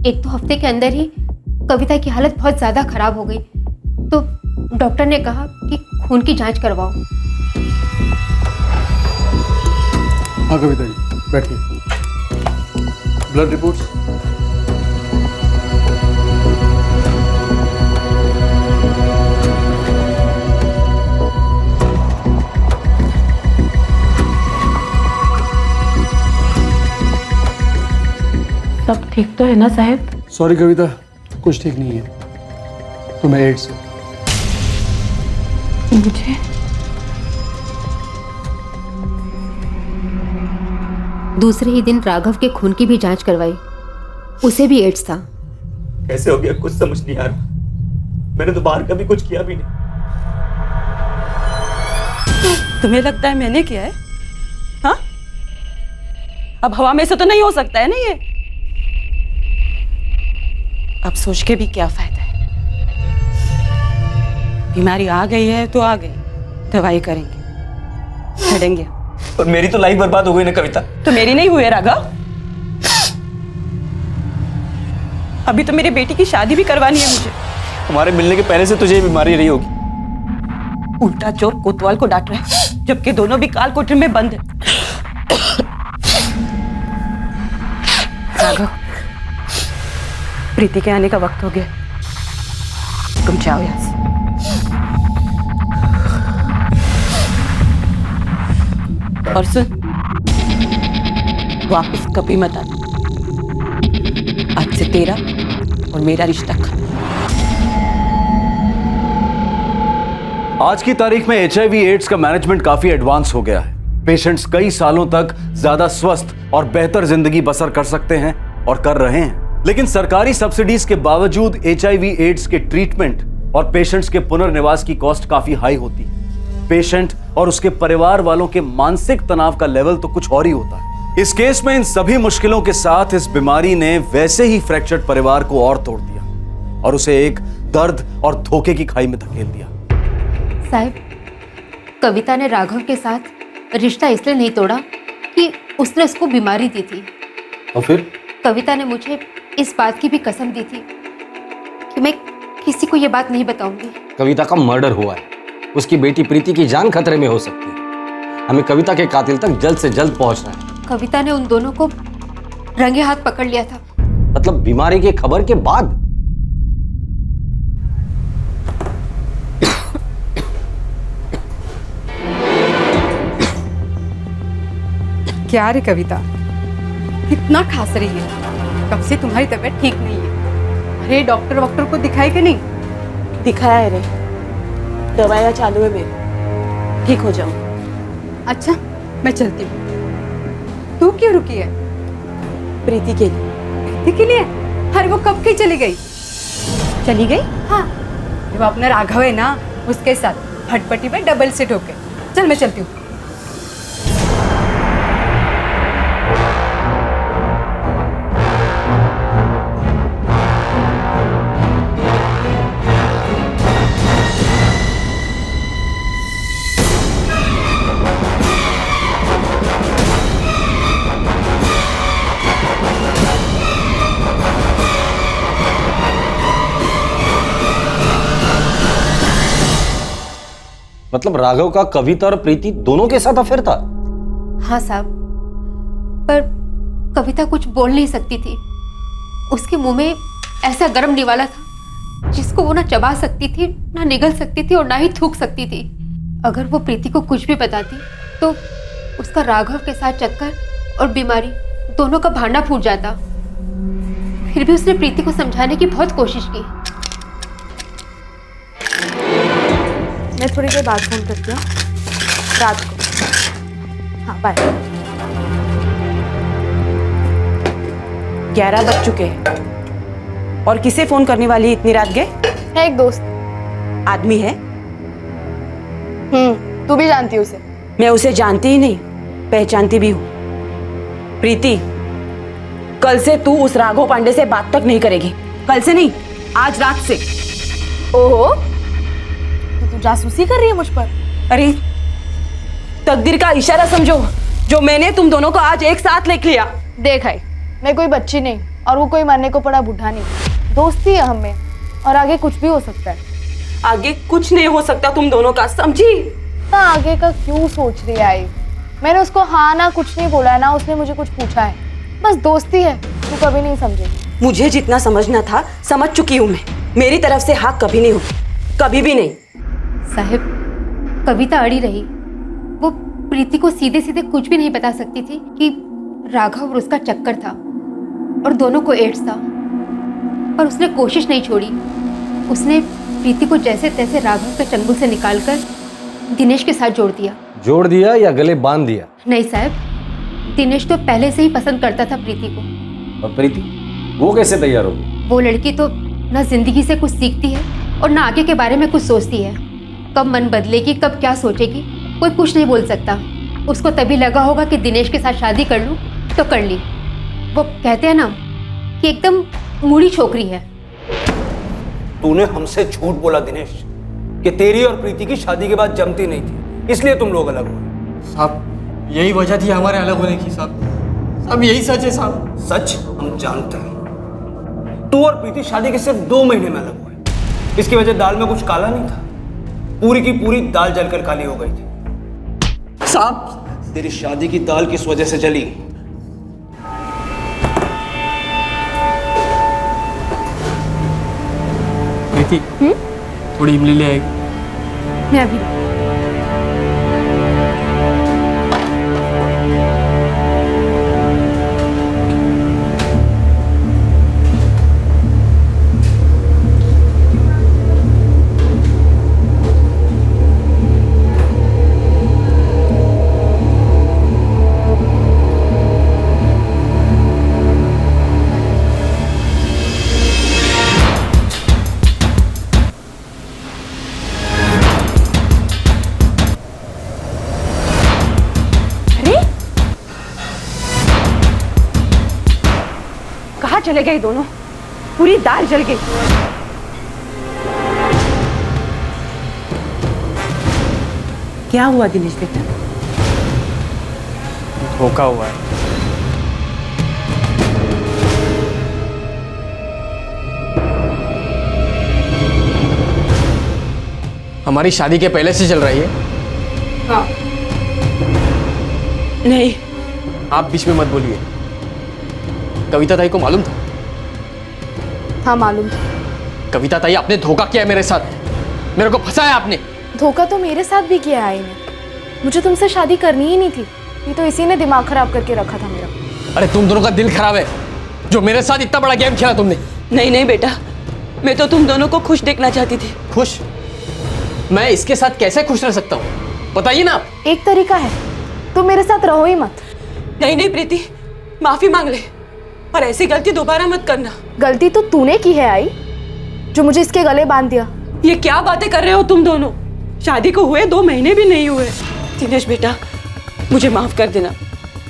1-2 हफ्ते के अंदर ही कविता की हालत बहुत ज़्यादा खराब हो गई, तो डॉक्टर ने कहा कि खून की जांच करवाओ। हाँ कविता जी, बैठिए। Blood reports? सब ठीक तो है ना साहब? सॉरी कविता, कुछ ठीक नहीं है। तुम्हें एड्स है। मुझे? दूसरे ही दिन राघव के खून की भी जांच करवाई, उसे भी एड्स था। कैसे हो गया कुछ समझ नहीं आ रहा। मैंने तो बाहर कभी कुछ किया भी नहीं। तुम्हें लगता है मैंने किया है? हाँ? अब हवा में से तो नहीं हो सकता है ना ये। अब सोच के भी क्या फायदा है। बीमारी आ गई है तो आ गई, दवाई करेंगे, लड़ेंगे। और मेरी तो लाइफ बर्बाद हो गई ना कविता। तो मेरी नहीं हुई है राघव। अभी तो मेरी बेटी की शादी भी करवानी है मुझे। हमारे मिलने के पहले से तुझे ये बीमारी रही होगी। उल्टा चोर कोतवाल को डांट रहा है, जबकि दोनों भी काल कोठरी में बंद है। राघव, प्रीति के आने का वक्त हो गया, तुम जाओ यहां से। और सुन, वापस कभी मत आना। आज से तेरा और मेरा रिश्ता खत्म। आज की तारीख में HIV एड्स का मैनेजमेंट काफी एडवांस हो गया है। पेशेंट्स कई सालों तक ज्यादा स्वस्थ और बेहतर जिंदगी बसर कर सकते हैं और कर रहे हैं। लेकिन सरकारी सब्सिडीज के बावजूद HIV एड्स के ट्रीटमेंट और पेशेंट्स के पुनर्निवास की कॉस्ट काफी हाई होती है। पेशेंट और उसके परिवार वालों के मानसिक तनाव का लेवल तो कुछ और ही होता है। इस केस में इन सभी मुश्किलों के साथ इस बीमारी ने वैसे ही फ्रैक्चर्ड परिवार को और तोड़ दिया और उसे एक दर्द और धोखे की खाई में धकेल दिया। साहब, कविता ने राघव के साथ रिश्ता इसलिए नहीं तोड़ा कि उसने उसको बीमारी दी थी। और फिर कविता ने मुझे इस बात की भी कसम दी थी कि मैं किसी को ये बात नहीं बताऊंगी। कविता का मर्डर हुआ है, उसकी बेटी प्रीति की जान खतरे में हो सकती है। हमें कविता के कातिल तक जल्द से जल्द पहुंचना है। कविता ने उन दोनों को रंगे हाथ पकड़ लिया था। मतलब बीमारी की खबर के बाद? क्या रे कविता, कितना खांस रही है? कब से तुम्हारी तबीयत ठीक नहीं है? अरे डॉक्टर को दिखाई कि नहीं? दिखाया है रे, दवाइयाँ चालू है मेरी, ठीक हो जाओ। अच्छा, मैं चलती हूँ। तू क्यों रुकी है? प्रीति के लिए। प्रीति के लिए? अरे वो कब की चली गई? चली गई? हाँ, वो अपना राघव है ना, उसके साथ हटपटी में डबल सेट होके। चल मैं चलती हूँ। मतलब राघव का कविता और प्रीति दोनों के साथ अफेयर था? हाँ साहब, पर कविता कुछ बोल नहीं सकती थी। उसके मुंह में ऐसा गर्म निवाला था जिसको वो ना चबा सकती थी, ना निगल सकती थी और ना ही थूक सकती थी। अगर वो प्रीति को कुछ भी बताती तो उसका राघव के साथ चक्कर और बीमारी दोनों का भांडा फूट जाता। फिर भी उसने प्रीति को समझाने की बहुत कोशिश की। मैं थोड़ी देर बाद फोन करती हूँ, रात को। हाँ बाय। 11 बज चुके हैं और किसे फोन करने वाली है इतनी रात गए? है एक दोस्त। आदमी है? तू भी जानती है उसे? मैं उसे जानती ही नहीं, पहचानती भी हूँ। प्रीति, कल से तू उस राघव पांडे से बात तक नहीं करेगी। कल से नहीं, आज रात से। ओहो, तू जासूसी कर रही है मुझ पर? अरे तकदीर का इशारा समझो, जो मैंने तुम दोनों को आज एक साथ लिख लिया। देख है, मैं कोई बच्ची नहीं और वो कोई मरने को पड़ा बूढ़ा नहीं। दोस्ती है हमें और आगे कुछ भी हो सकता है। आगे कुछ नहीं हो सकता तुम दोनों का, समझी? ना आगे का क्यों सोच रही है? मैंने उसको हाँ ना कुछ नहीं बोला है, ना उसने मुझे कुछ पूछा है। बस दोस्ती है, तू कभी नहीं समझेगी। मुझे जितना समझना था समझ चुकी हूँ मैं। मेरी तरफ से हाँ कभी नहीं होगी, कभी भी नहीं। साहब, कविता अड़ी रही। वो प्रीति को सीधे सीधे कुछ भी नहीं बता सकती थी कि राघव और उसका चक्कर था और दोनों को एड्स था, पर उसने कोशिश नहीं छोड़ी। उसने प्रीति को जैसे तैसे राघव के चंगुल से निकालकर दिनेश के साथ जोड़ दिया या गले बांध दिया? नहीं साहब, दिनेश तो पहले से ही पसंद करता था प्रीति को। और प्रीति वो कैसे तैयार होगी? वो लड़की तो ना जिंदगी से कुछ सीखती है और ना आगे के बारे में कुछ सोचती है। कब मन बदलेगी, कब क्या सोचेगी, कोई कुछ नहीं बोल सकता। उसको तभी लगा होगा कि दिनेश के साथ शादी कर लूं तो कर ली। वो कहते हैं ना कि एकदम मूड़ी छोकरी है। तूने हमसे झूठ बोला दिनेश कि तेरी और प्रीति की शादी के बाद जमती नहीं थी, इसलिए तुम लोग अलग हुए। साहब, यही वजह थी हमारे अलग होने की। साहब यही सच है साहब। सच हम जानते हैं। तू और प्रीति शादी के सिर्फ 2 महीने में अलग हुए। इसकी वजह दाल में कुछ काला नहीं था, पूरी की पूरी दाल जलकर काली हो गई थी। साहब, तेरी शादी की दाल किस वजह से जली? प्रीति, थोड़ी इमली ले आएगी? मैं अभी चले गए दोनों? पूरी दाल जल गई। क्या हुआ दिनेश बेटा? धोखा हुआ है। हमारी शादी के पहले से चल रही है? हाँ। नहीं। आप बीच में मत बोलिए। कविता ताई को मालूम था? हाँ मालूम था। कविता ताई, आपने धोखा किया है मेरे साथ, मेरे को फंसाया आपने। धोखा तो मेरे साथ भी किया है इन्हें। मुझे तुमसे शादी करनी ही नहीं थी, ये तो इसी ने दिमाग खराब करके रखा था मेरा। अरे तुम दोनों का दिल खराब है, जो मेरे साथ इतना बड़ा गेम खेला तुमने। नहीं नहीं बेटा, मैं तो तुम दोनों को खुश देखना चाहती थी। खुश? मैं इसके साथ कैसे खुश रह सकता हूँ, बताइए ना आप। एक तरीका है, तुम मेरे साथ रहो ही मत। नहीं नहीं प्रीति, माफी मांग ले और ऐसी गलती दोबारा मत करना। गलती तो तूने की है आई, जो मुझे इसके गले बांध दिया। ये क्या बातें कर रहे हो तुम दोनों? शादी को हुए 2 महीने भी नहीं हुए। दिनेश बेटा, मुझे माफ कर देना,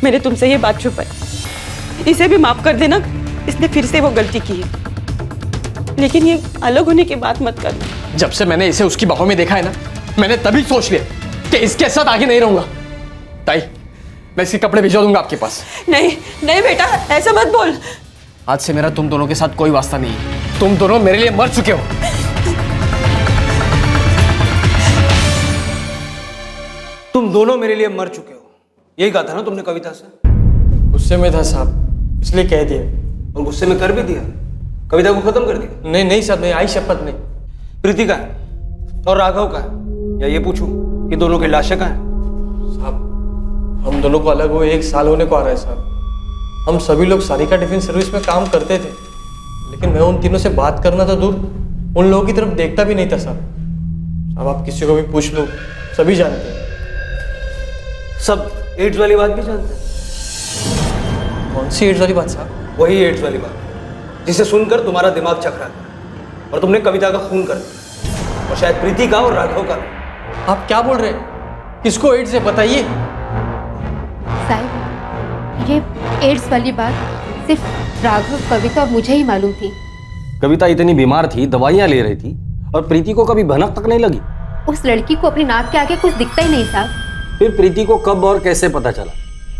मैंने तुमसे ये बात छुपाई। इसे भी माफ कर देना, इसने फिर से वो गलती की है। लेकिन ये अलग होने की बात मत करना। जब से मैंने इसे उसकी बाहों में देखा है ना, मैंने तभी सोच लिया कि इसके साथ आगे नहीं रहूंगा। ताई, मैं इसके कपड़े भिजवा दूंगा आपके पास। नहीं नहीं बेटा, ऐसा मत बोल। आज से मेरा तुम दोनों के साथ कोई वास्ता नहीं है। तुम दोनों मेरे लिए मर चुके हो। तुम दोनों मेरे लिए मर चुके हो, यही कहा था ना तुमने कविता से? गुस्से में था साहब, इसलिए कह दिया। और गुस्से में कर भी दिया, कविता को खत्म कर दिया। नहीं नहीं साहब, नहीं, आई शपथ नहीं। प्रीति का है और राघव का है, या ये पूछूं कि दोनों की लाशें कहाँ हैं? साहब, हम दोनों को अलग हुए 1 साल होने को आ रहा है साहब। हम सभी लोग सारिका टिफिन सर्विस में काम करते थे, लेकिन मैं उन तीनों से बात करना तो दूर, उन लोगों की तरफ देखता भी नहीं था साहब। अब आप किसी को भी पूछ लो, सभी जानते हैं। सब एड्स वाली बात भी जानते हैं? कौन सी एड्स वाली बात साहब? वही एड्स वाली बात जिसे सुनकर तुम्हारा दिमाग चकरा गया और तुमने कविता का खून कर दिया, और शायद प्रीति का और राघव का भी। आप क्या बोल रहे हैं? किसको एड्स है, बताइए। साहब, ये एड्स वाली बात सिर्फ राघव, कविता और मुझे ही मालूम थी। कविता इतनी बीमार थी, दवाइयां ले रही थी, और प्रीति को कभी भनक तक नहीं लगी। उस लड़की को अपनी नाक के आगे कुछ दिखता ही नहीं साहब। फिर प्रीति को कब और कैसे पता चला,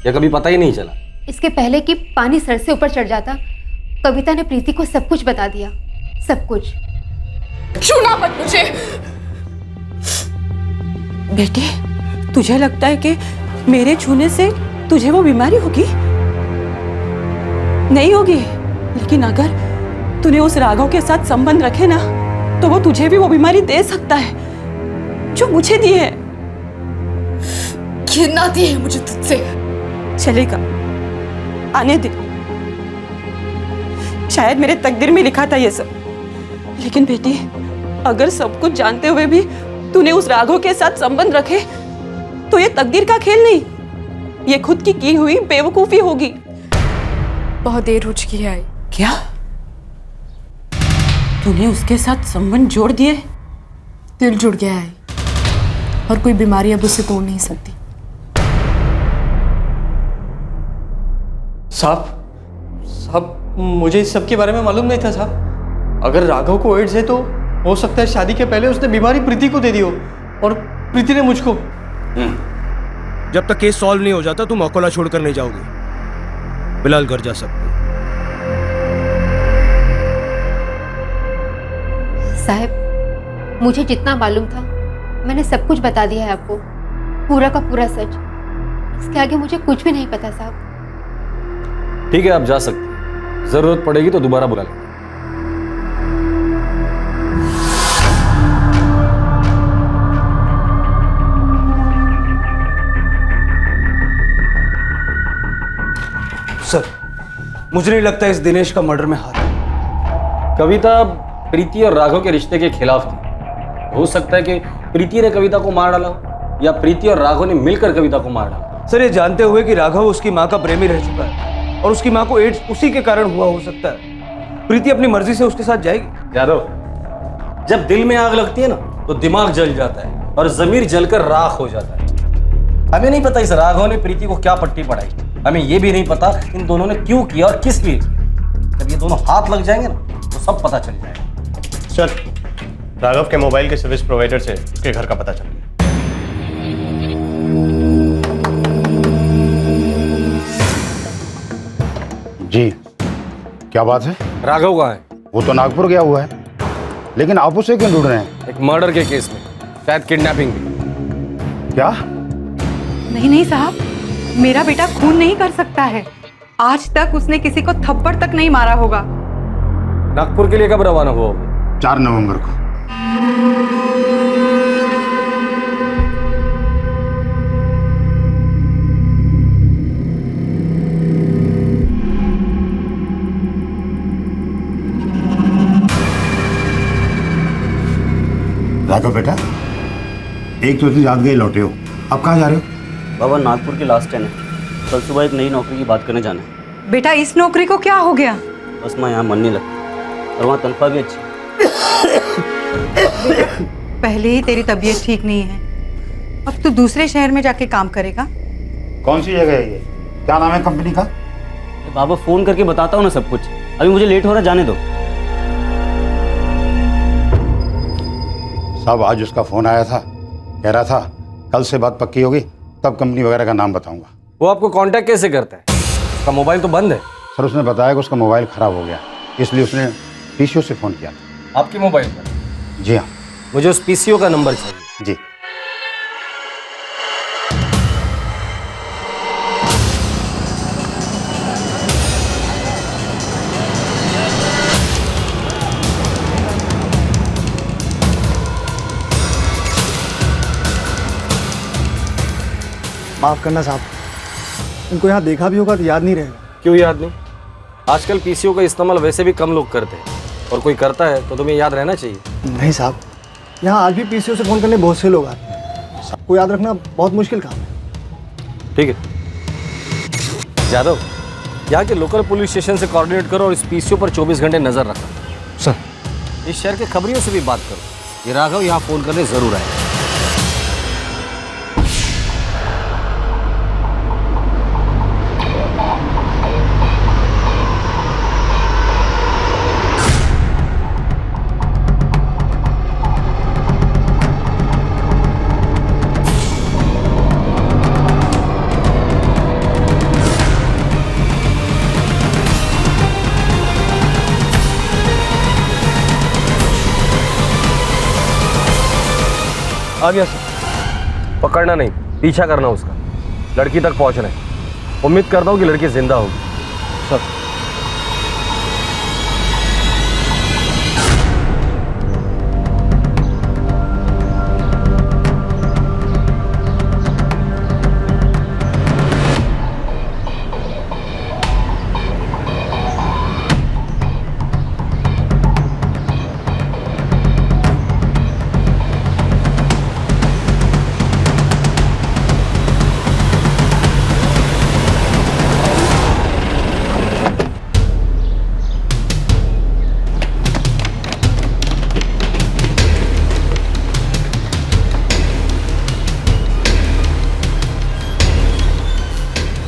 या कभी पता ही नहीं चला? इसके पहले कि पानी सर से ऊपर चढ़ जाता, कविता ने प्रीति को सब कुछ बता दिया, सब कुछ। छूना मत मुझे। बेटे, तुझे लगता है कि मेरे छूने से तुझे वो बीमारी होगी? नहीं होगी, लेकिन अगर तूने उस राघव के साथ संबंध रखे ना, तो वो तुझे भी वो बीमारी दे सकता है जो मुझे दी है। घिन आती है मुझे तुझसे। चलेगा, आने दे। शायद मेरे तकदीर में लिखा था ये सब, लेकिन बेटी, अगर सब कुछ जानते हुए भी तूने उस राघव के साथ संबंध रखे, तो ये तकदीर का खेल नहीं, ये खुद की हुई बेवकूफी होगी। बहुत देर हो चुकी है आई। क्या तूने उसके साथ संबंध जोड़ दिए? दिल जुड़ गया है और कोई बीमारी अब उसे तोड़ नहीं सकती। साहब, मुझे इस सब के बारे में मालूम नहीं था साहब। अगर राघव को एड्स है तो हो सकता है शादी के पहले उसने बीमारी प्रीति को दे दी हो, और प्रीति ने मुझको। जब तक केस सॉल्व नहीं हो जाता तुम अकोला छोड़कर नहीं जाओगे, बिलाल घर जा सकते। साहब, मुझे जितना मालूम था मैंने सब कुछ बता दिया है आपको, पूरा का पूरा सच। इसके आगे मुझे कुछ भी नहीं पता साहब। ठीक है, आप जा सकते हैं, जरूरत पड़ेगी तो दोबारा बुला लेंगे। सर, मुझे नहीं लगता इस दिनेश का मर्डर में हाथ है। कविता प्रीति और राघव के रिश्ते के खिलाफ थी। हो सकता है कि प्रीति ने कविता को मार डाला हो, या प्रीति और राघव ने मिलकर कविता को मार डाला। सर, ये जानते हुए कि राघव उसकी माँ का प्रेमी रह चुका है और उसकी माँ को एड्स उसी के कारण हुआ हो सकता है, प्रीति अपनी मर्जी से उसके साथ जाएगी। यादव, जब दिल में आग लगती है ना, तो दिमाग जल जाता है और जमीर जलकर राख हो जाता है। हमें नहीं पता इस राघव ने प्रीति को क्या पट्टी पढ़ाई, हमें यह भी नहीं पता इन दोनों ने क्यों किया और किस लिए किया। जब ये दोनों हाथ लग जाएंगे ना तो सब पता चल जाएगा। सर, राघव के मोबाइल के सर्विस प्रोवाइडर से उसके घर का पता चल गया। जी, क्या बात है? राघव कहाँ है? वो तो नागपुर गया हुआ है, लेकिन आप उसे क्यों ढूंढ रहे हैं? एक मर्डर के केस में, शायद किडनैपिंग भी। क्या? नहीं नहीं साहब, मेरा बेटा खून नहीं कर सकता है। आज तक उसने किसी को थप्पड़ तक नहीं मारा होगा। नागपुर के लिए कब रवाना हुआ? 4 नवंबर को। राघव बेटा, एक तो इतनी रात गए लौटे हो, अब कहाँ जा रहे हो? बाबा, नागपुर की लास्ट ट्रेन है, कल सुबह एक नई नौकरी की बात करने जाना है। बेटा, इस नौकरी को क्या हो गया? बस मैं यहाँ मन नहीं लगता और वहाँ तनख्वाह भी अच्छी। पहले ही तेरी तबीयत ठीक नहीं है, अब तू दूसरे शहर में जाके काम करेगा? कौन सी जगह है ये? क्या नाम है कंपनी का? बाबा, फोन करके बताता हूँ ना सब कुछ, अभी मुझे लेट हो रहा है, जाने दो। साहब, आज उसका फोन आया था, कह रहा था कल से बात पक्की होगी तब कंपनी वगैरह का नाम बताऊंगा। वो आपको कांटेक्ट कैसे करता है? उसका मोबाइल तो बंद है। सर, उसने बताया कि उसका मोबाइल खराब हो गया, इसलिए उसने पीसीओ से फोन किया था। आपके मोबाइल पर? जी हाँ। मुझे उस पीसीओ का नंबर चाहिए। जी। माफ करना साहब, इनको यहाँ देखा भी होगा तो याद नहीं रहेगा। क्यों याद नहीं? आजकल पीसीओ का इस्तेमाल वैसे भी कम लोग करते हैं, और कोई करता है तो तुम्हें याद रहना चाहिए। नहीं साहब, यहाँ आज भी पीसीओ से फ़ोन करने बहुत से लोग आते हैं, सबको याद रखना बहुत मुश्किल काम है। ठीक है जादव, यहाँ के लोकल पुलिस स्टेशन से कोऑर्डिनेट करो और इस पीसीओ पर 24 घंटे नजर रखो। सर, इस शहर के खबरियों से भी बात करो, ये राघव यहाँ फोन करने जरूर आएगा। आ गया सर। पकड़ना नहीं, पीछा करना उसका, लड़की तक पहुंचना है। उम्मीद करता हूँ कि लड़की जिंदा होगी। सर,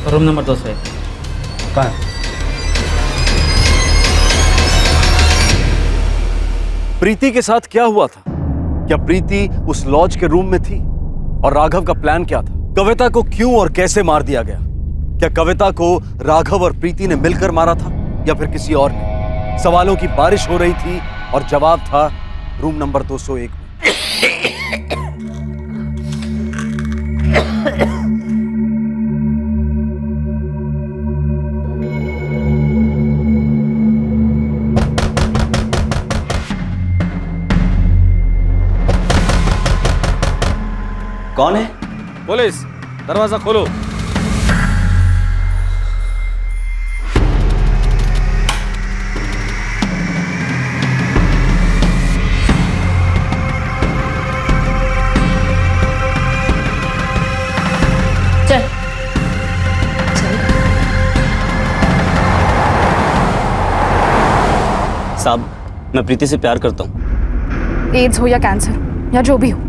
रूम नंबर 2 से। कहाँ? प्रीति के साथ क्या हुआ था? क्या प्रीति उस लॉज के रूम में थी? और राघव का प्लान क्या था? कविता को क्यों और कैसे मार दिया गया? क्या कविता को राघव और प्रीति ने मिलकर मारा था या फिर किसी और ने? सवालों की बारिश हो रही थी और जवाब था रूम नंबर 201 में। कौन है? पुलिस, दरवाजा खोलो। चल साहब, मैं प्रीति से प्यार करता हूँ। एड्स हो या कैंसर या जो भी हो,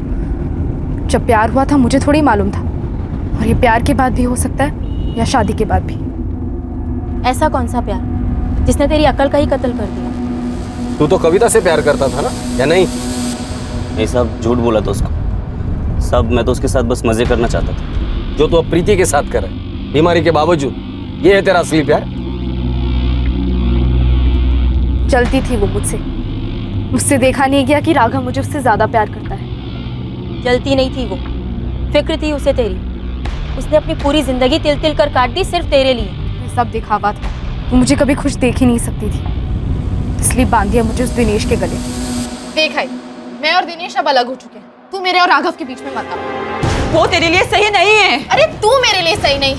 जब प्यार हुआ था मुझे थोड़ी मालूम था, और ये प्यार के बाद भी हो सकता है या शादी के बाद भी। ऐसा कौन सा प्यार जिसने तेरी अकल का ही कत्ल कर दिया। तू तो कविता से प्यार करता था ना, या नहीं? ये सब झूठ बोला था उसको। सब मैं तो उसके साथ बस मजे करना चाहता था। जो तू अब प्रीति के साथ कर रहा है, बीमारी के बावजूद, ये है तेरा असली प्यार? जलती थी वो मुझसे देखा नहीं गया कि राघव मुझे उससे ज्यादा प्यार करता है। जलती नहीं थी वो, फिक्र थी उसे तेरी। उसने अपनी पूरी जिंदगी तिल तिल कर काट दी सिर्फ तेरे लिए। ये सब दिखावा था, वो मुझे कभी खुश देख ही नहीं सकती थी, इसलिए बांध दिया मुझे उस दिनेश के गले। देख आई, मैं और दिनेश अब अलग हो चुके हैं। तू मेरे और राघव के बीच में मत आ। वो तेरे लिए सही नहीं है। अरे तू मेरे लिए सही नहीं,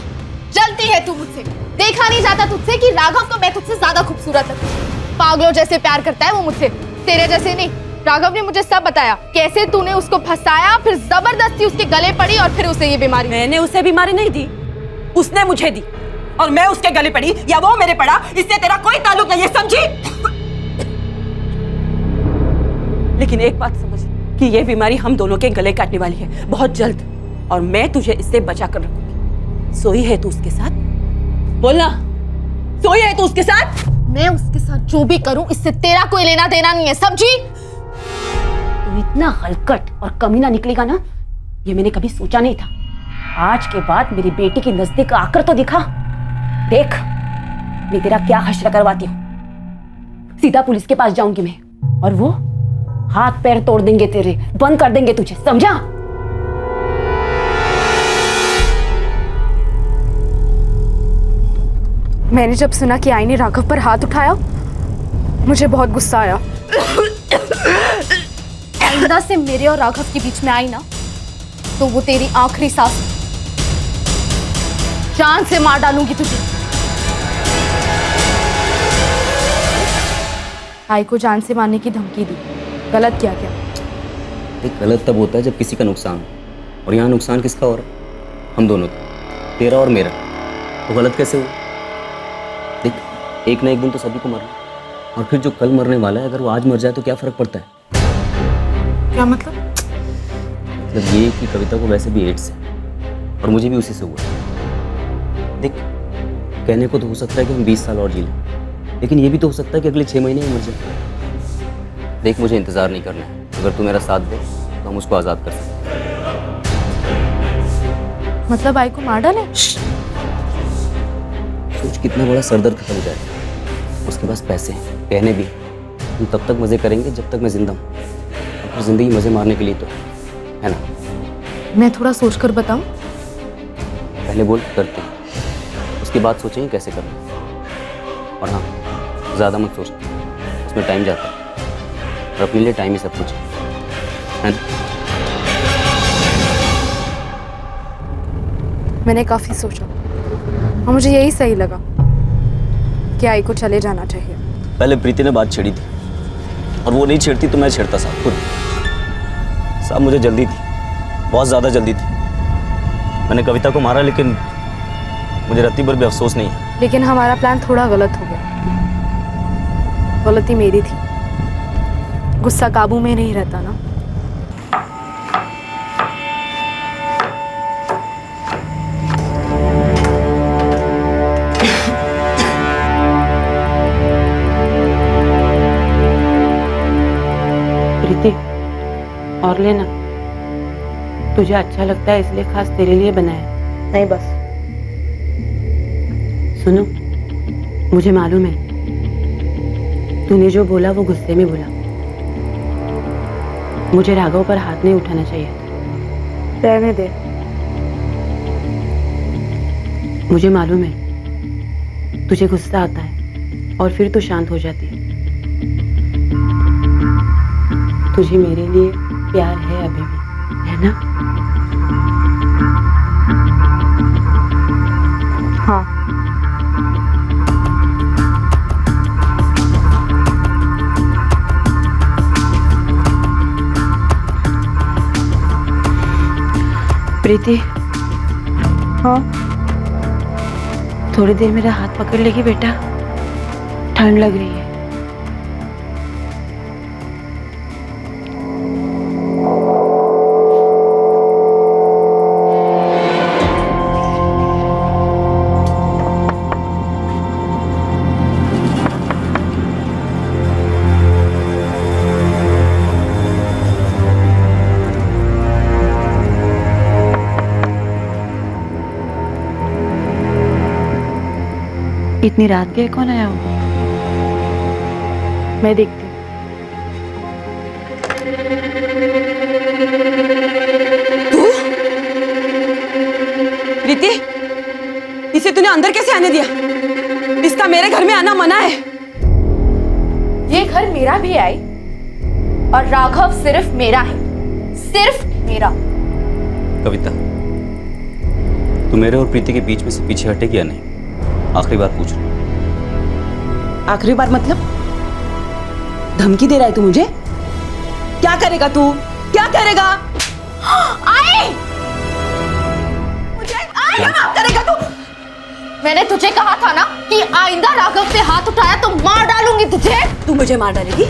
जलती है तू मुझसे। देखा नहीं जाता तुझसे कि राघव को मैं तुझसे ज्यादा खूबसूरत लगती हूँ। पागलों जैसे प्यार करता है वो मुझसे, तेरे जैसे नहीं। राघव ने मुझे सब बताया, कैसे तूने उसको फंसाया, फिर जबरदस्ती उसके गले पड़ी और फिर उसे ये बीमारी। मैंने उसे बीमारी नहीं दी, उसने मुझे दी, और मैं उसके गले पड़ी या वो मेरे पड़ा, इससे तेरा कोई ताल्लुक नहीं है, समझी? लेकिन एक बात समझ कि ये बीमारी हम दोनों के गले काटने वाली है बहुत जल्द, और मैं तुझे इससे बचा कर रखूंगी। सोई है तू उसके साथ? बोलना, सोई है तू उसके साथ? मैं उसके साथ जो भी करूं इससे तेरा कोई लेना देना नहीं है, समझी? तू इतना हलकट और कमीना निकलेगा ना, ये मैंने कभी सोचा नहीं था। आज के बाद मेरी बेटी के नजदीक आकर तो दिखा। देख मैं तेरा क्या हश्र करवाती हूँ। सीधा पुलिस के पास जाऊंगी मैं, और वो हाथ पैर तोड़ देंगे तेरे, बंद कर देंगे तुझे, समझा? मैंने जब सुना कि आई ने राघव पर हाथ उठाया, मुझे बहुत गुस्सा आया। आइंदा से मेरे और राघव के बीच में आई ना, तो वो तेरी आखिरी सांस जान से मार डालूंगी तुझे। आई को जान से मारने की धमकी दी, गलत किया क्या? देख, गलत तब होता है जब किसी का नुकसान हो, और यहाँ नुकसान किसका हो रहा है? हम दोनों का, तेरा और मेरा। तो गलत कैसे हुआ? देख, एक ना एक दिन तो सभी को मरना, और फिर जो कल मरने वाला है अगर वो आज मर जाए तो क्या फर्क पड़ता है? क्या मतलब? मतलब ये कि कविता को वैसे भी एड्स है और मुझे भी उसी से हुआ। देख, कहने को तो हो सकता है कि हम 20 साल और जी लें, लेकिन ये भी तो हो सकता है कि अगले 6 महीने में मर जाए। देख, मुझे इंतजार नहीं करना है। अगर तू मेरा साथ दे तो हम उसको आज़ाद कर सकते हैं। मतलब आई को मार डाले? सोच कितना बड़ा सरदर्द खत्म हो जाएगा। उसके पास पैसे हैं, गहने भी हैं। हम तब तक मज़े करेंगे जब तक मैं जिंदा हूँ, और फिर जिंदगी मज़े मारने के लिए तो है ना। मैं थोड़ा सोच कर बताऊं? पहले बोल करते हैं, उसके बाद सोचेंगे कैसे करना। और हाँ, ज़्यादा मत सोच, उसमें टाइम जाता है, और अपने लिए टाइम ही सब कुछ है ना। मैंने काफी सोचा और मुझे यही सही लगा कि आई को चले जाना चाहिए। पहले प्रीति ने बात छेड़ी थी, और वो नहीं छेड़ती तो मैं छेड़ता साहब खुद। साहब मुझे जल्दी थी, बहुत ज़्यादा जल्दी थी। मैंने कविता को मारा, लेकिन मुझे रत्ती भर भी अफसोस नहीं है। लेकिन हमारा प्लान थोड़ा गलत हो गया। गलती मेरी थी, गुस्सा काबू में नहीं रहता ना। प्रीति, और लेना, तुझे अच्छा लगता है इसलिए खास तेरे लिए बनाया। नहीं बस। सुनो, मुझे मालूम है तूने जो बोला वो गुस्से में बोला। मुझे राघव पर हाथ नहीं उठाना चाहिए था। रहने दे। मुझे मालूम है तुझे गुस्सा आता है और फिर तू शांत हो जाती है। तुझे मेरे लिए प्यार है अभी भी, है ना? हाँ। प्रीति। हाँ। थोड़ी देर मेरा हाथ पकड़ लेगी बेटा? ठंड लग रही है। इतनी रात के कौन आया होगा? मैं देखती हूँ। प्रीति, इसे तूने अंदर कैसे आने दिया? इसका मेरे घर में आना मना है। ये घर मेरा भी है और राघव सिर्फ मेरा है, सिर्फ मेरा। कविता, तू मेरे और प्रीति के बीच में से पीछे हटेगी या नहीं? आखिरी बार पूछ रहा। आखिरी बार मतलब? धमकी दे रहा है तू मुझे? क्या करेगा तू? क्या करेगा? आई! मुझे क्या करेगा तू? मैंने तुझे कहा था ना कि आइंदा राघव पे हाथ उठाया तो मार डालूंगी तुझे। तू मुझे मार डालेगी?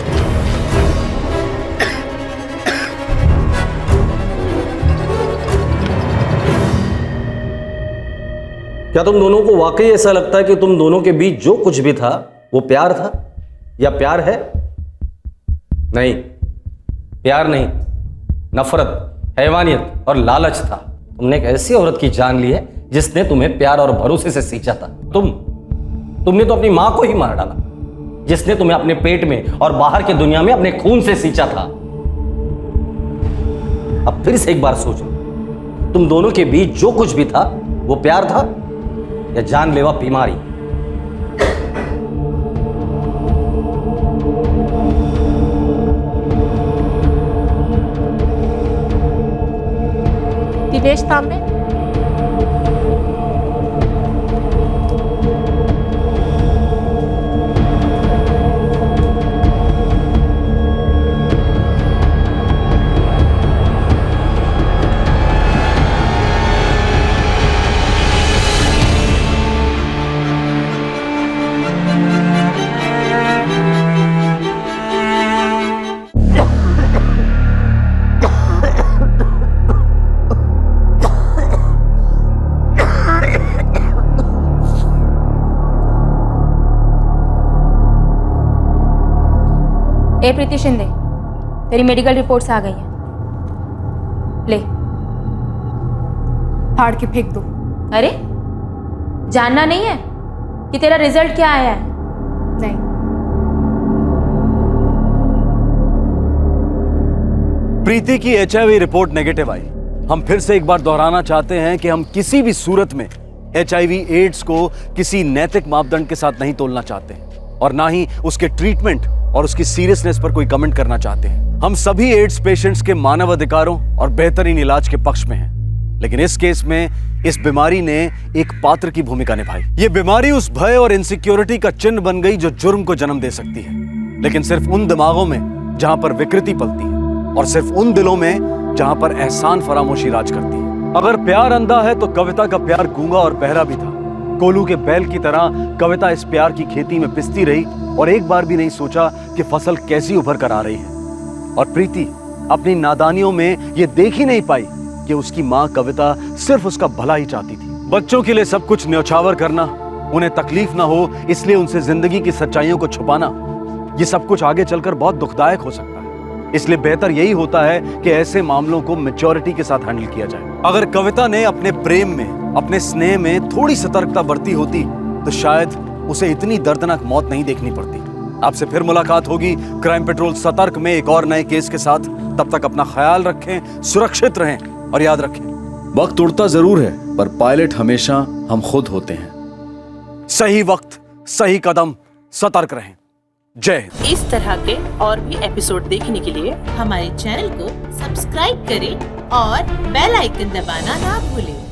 क्या तुम दोनों को वाकई ऐसा लगता है कि तुम दोनों के बीच जो कुछ भी था वो प्यार था या प्यार है? नहीं, प्यार नहीं, नफरत, हैवानियत और लालच था। तुमने एक ऐसी औरत की जान ली है जिसने तुम्हें प्यार और भरोसे से सींचा था। तुमने तो अपनी मां को ही मार डाला, जिसने तुम्हें अपने पेट में और बाहर की दुनिया में अपने खून से सींचा था। अब फिर से एक बार सोचो, तुम दोनों के बीच जो कुछ भी था वो प्यार था या जानलेवा बीमारी? दिनेश तांबे, ए प्रीति शिंदे, तेरी मेडिकल रिपोर्ट्स आ गई हैं। ले, फाड़ के फेंक दो। अरे जानना नहीं है कि तेरा रिजल्ट क्या आया है? नहीं। प्रीति की HIV रिपोर्ट नेगेटिव आई। हम फिर से एक बार दोहराना चाहते हैं कि हम किसी भी सूरत में HIV एड्स को किसी नैतिक मापदंड के साथ नहीं तोलना चाहते और ना ही उसके ट्रीटमेंट और उसकी सीरियसनेस पर कोई कमेंट करना चाहते हैं। हम सभी एड्स पेशेंट्स के मानव अधिकारों और बेहतरीन इलाज के पक्ष में हैं, लेकिन इस केस में इस बीमारी ने एक पात्र की भूमिका निभाई। ये बीमारी उस भय और इनसिक्योरिटी का चिन्ह बन गई जो जुर्म को जन्म दे सकती है, लेकिन सिर्फ उन दिमागों में जहां पर विकृति पलती है और सिर्फ उन दिलों में जहां पर एहसान फरामोशी राज करती है। अगर प्यार अंधा है तो कविता का प्यार गूंगा और बहरा भी था। कोलू के बैल की तरह कविता इस प्यार की खेती में पिसती रही और एक बार भी नहीं सोचा कि फसल कैसी उभर कर आ रही है। और प्रीति अपनी नादानियों में ये देख ही नहीं पाई कि उसकी माँ कविता सिर्फ उसका भला ही चाहती थी। बच्चों के लिए सब कुछ न्यौछावर करना, उन्हें तकलीफ ना हो इसलिए उनसे जिंदगी की सच्चाइयों को छुपाना, ये सब कुछ आगे चलकर बहुत दुखदायक हो सकता है। इसलिए बेहतर यही होता है कि ऐसे मामलों को मैच्योरिटी के साथ हैंडल किया जाए। अगर कविता ने अपने प्रेम में, अपने स्नेह में थोड़ी सतर्कता बरती होती तो शायद उसे इतनी दर्दनाक मौत नहीं देखनी पड़ती। आपसे फिर मुलाकात होगी क्राइम पेट्रोल सतर्क में एक और नए केस के साथ। तब तक अपना ख्याल रखें, सुरक्षित रहें और याद रखें, वक्त उड़ता जरूर है पर पायलट हमेशा हम खुद होते हैं। सही वक्त, सही कदम, सतर्क रहें। जय हिंद। इस तरह के और भी एपिसोड देखने के लिए हमारे चैनल को सब्सक्राइब करें और बेल आइकन दबाना ना भूलें।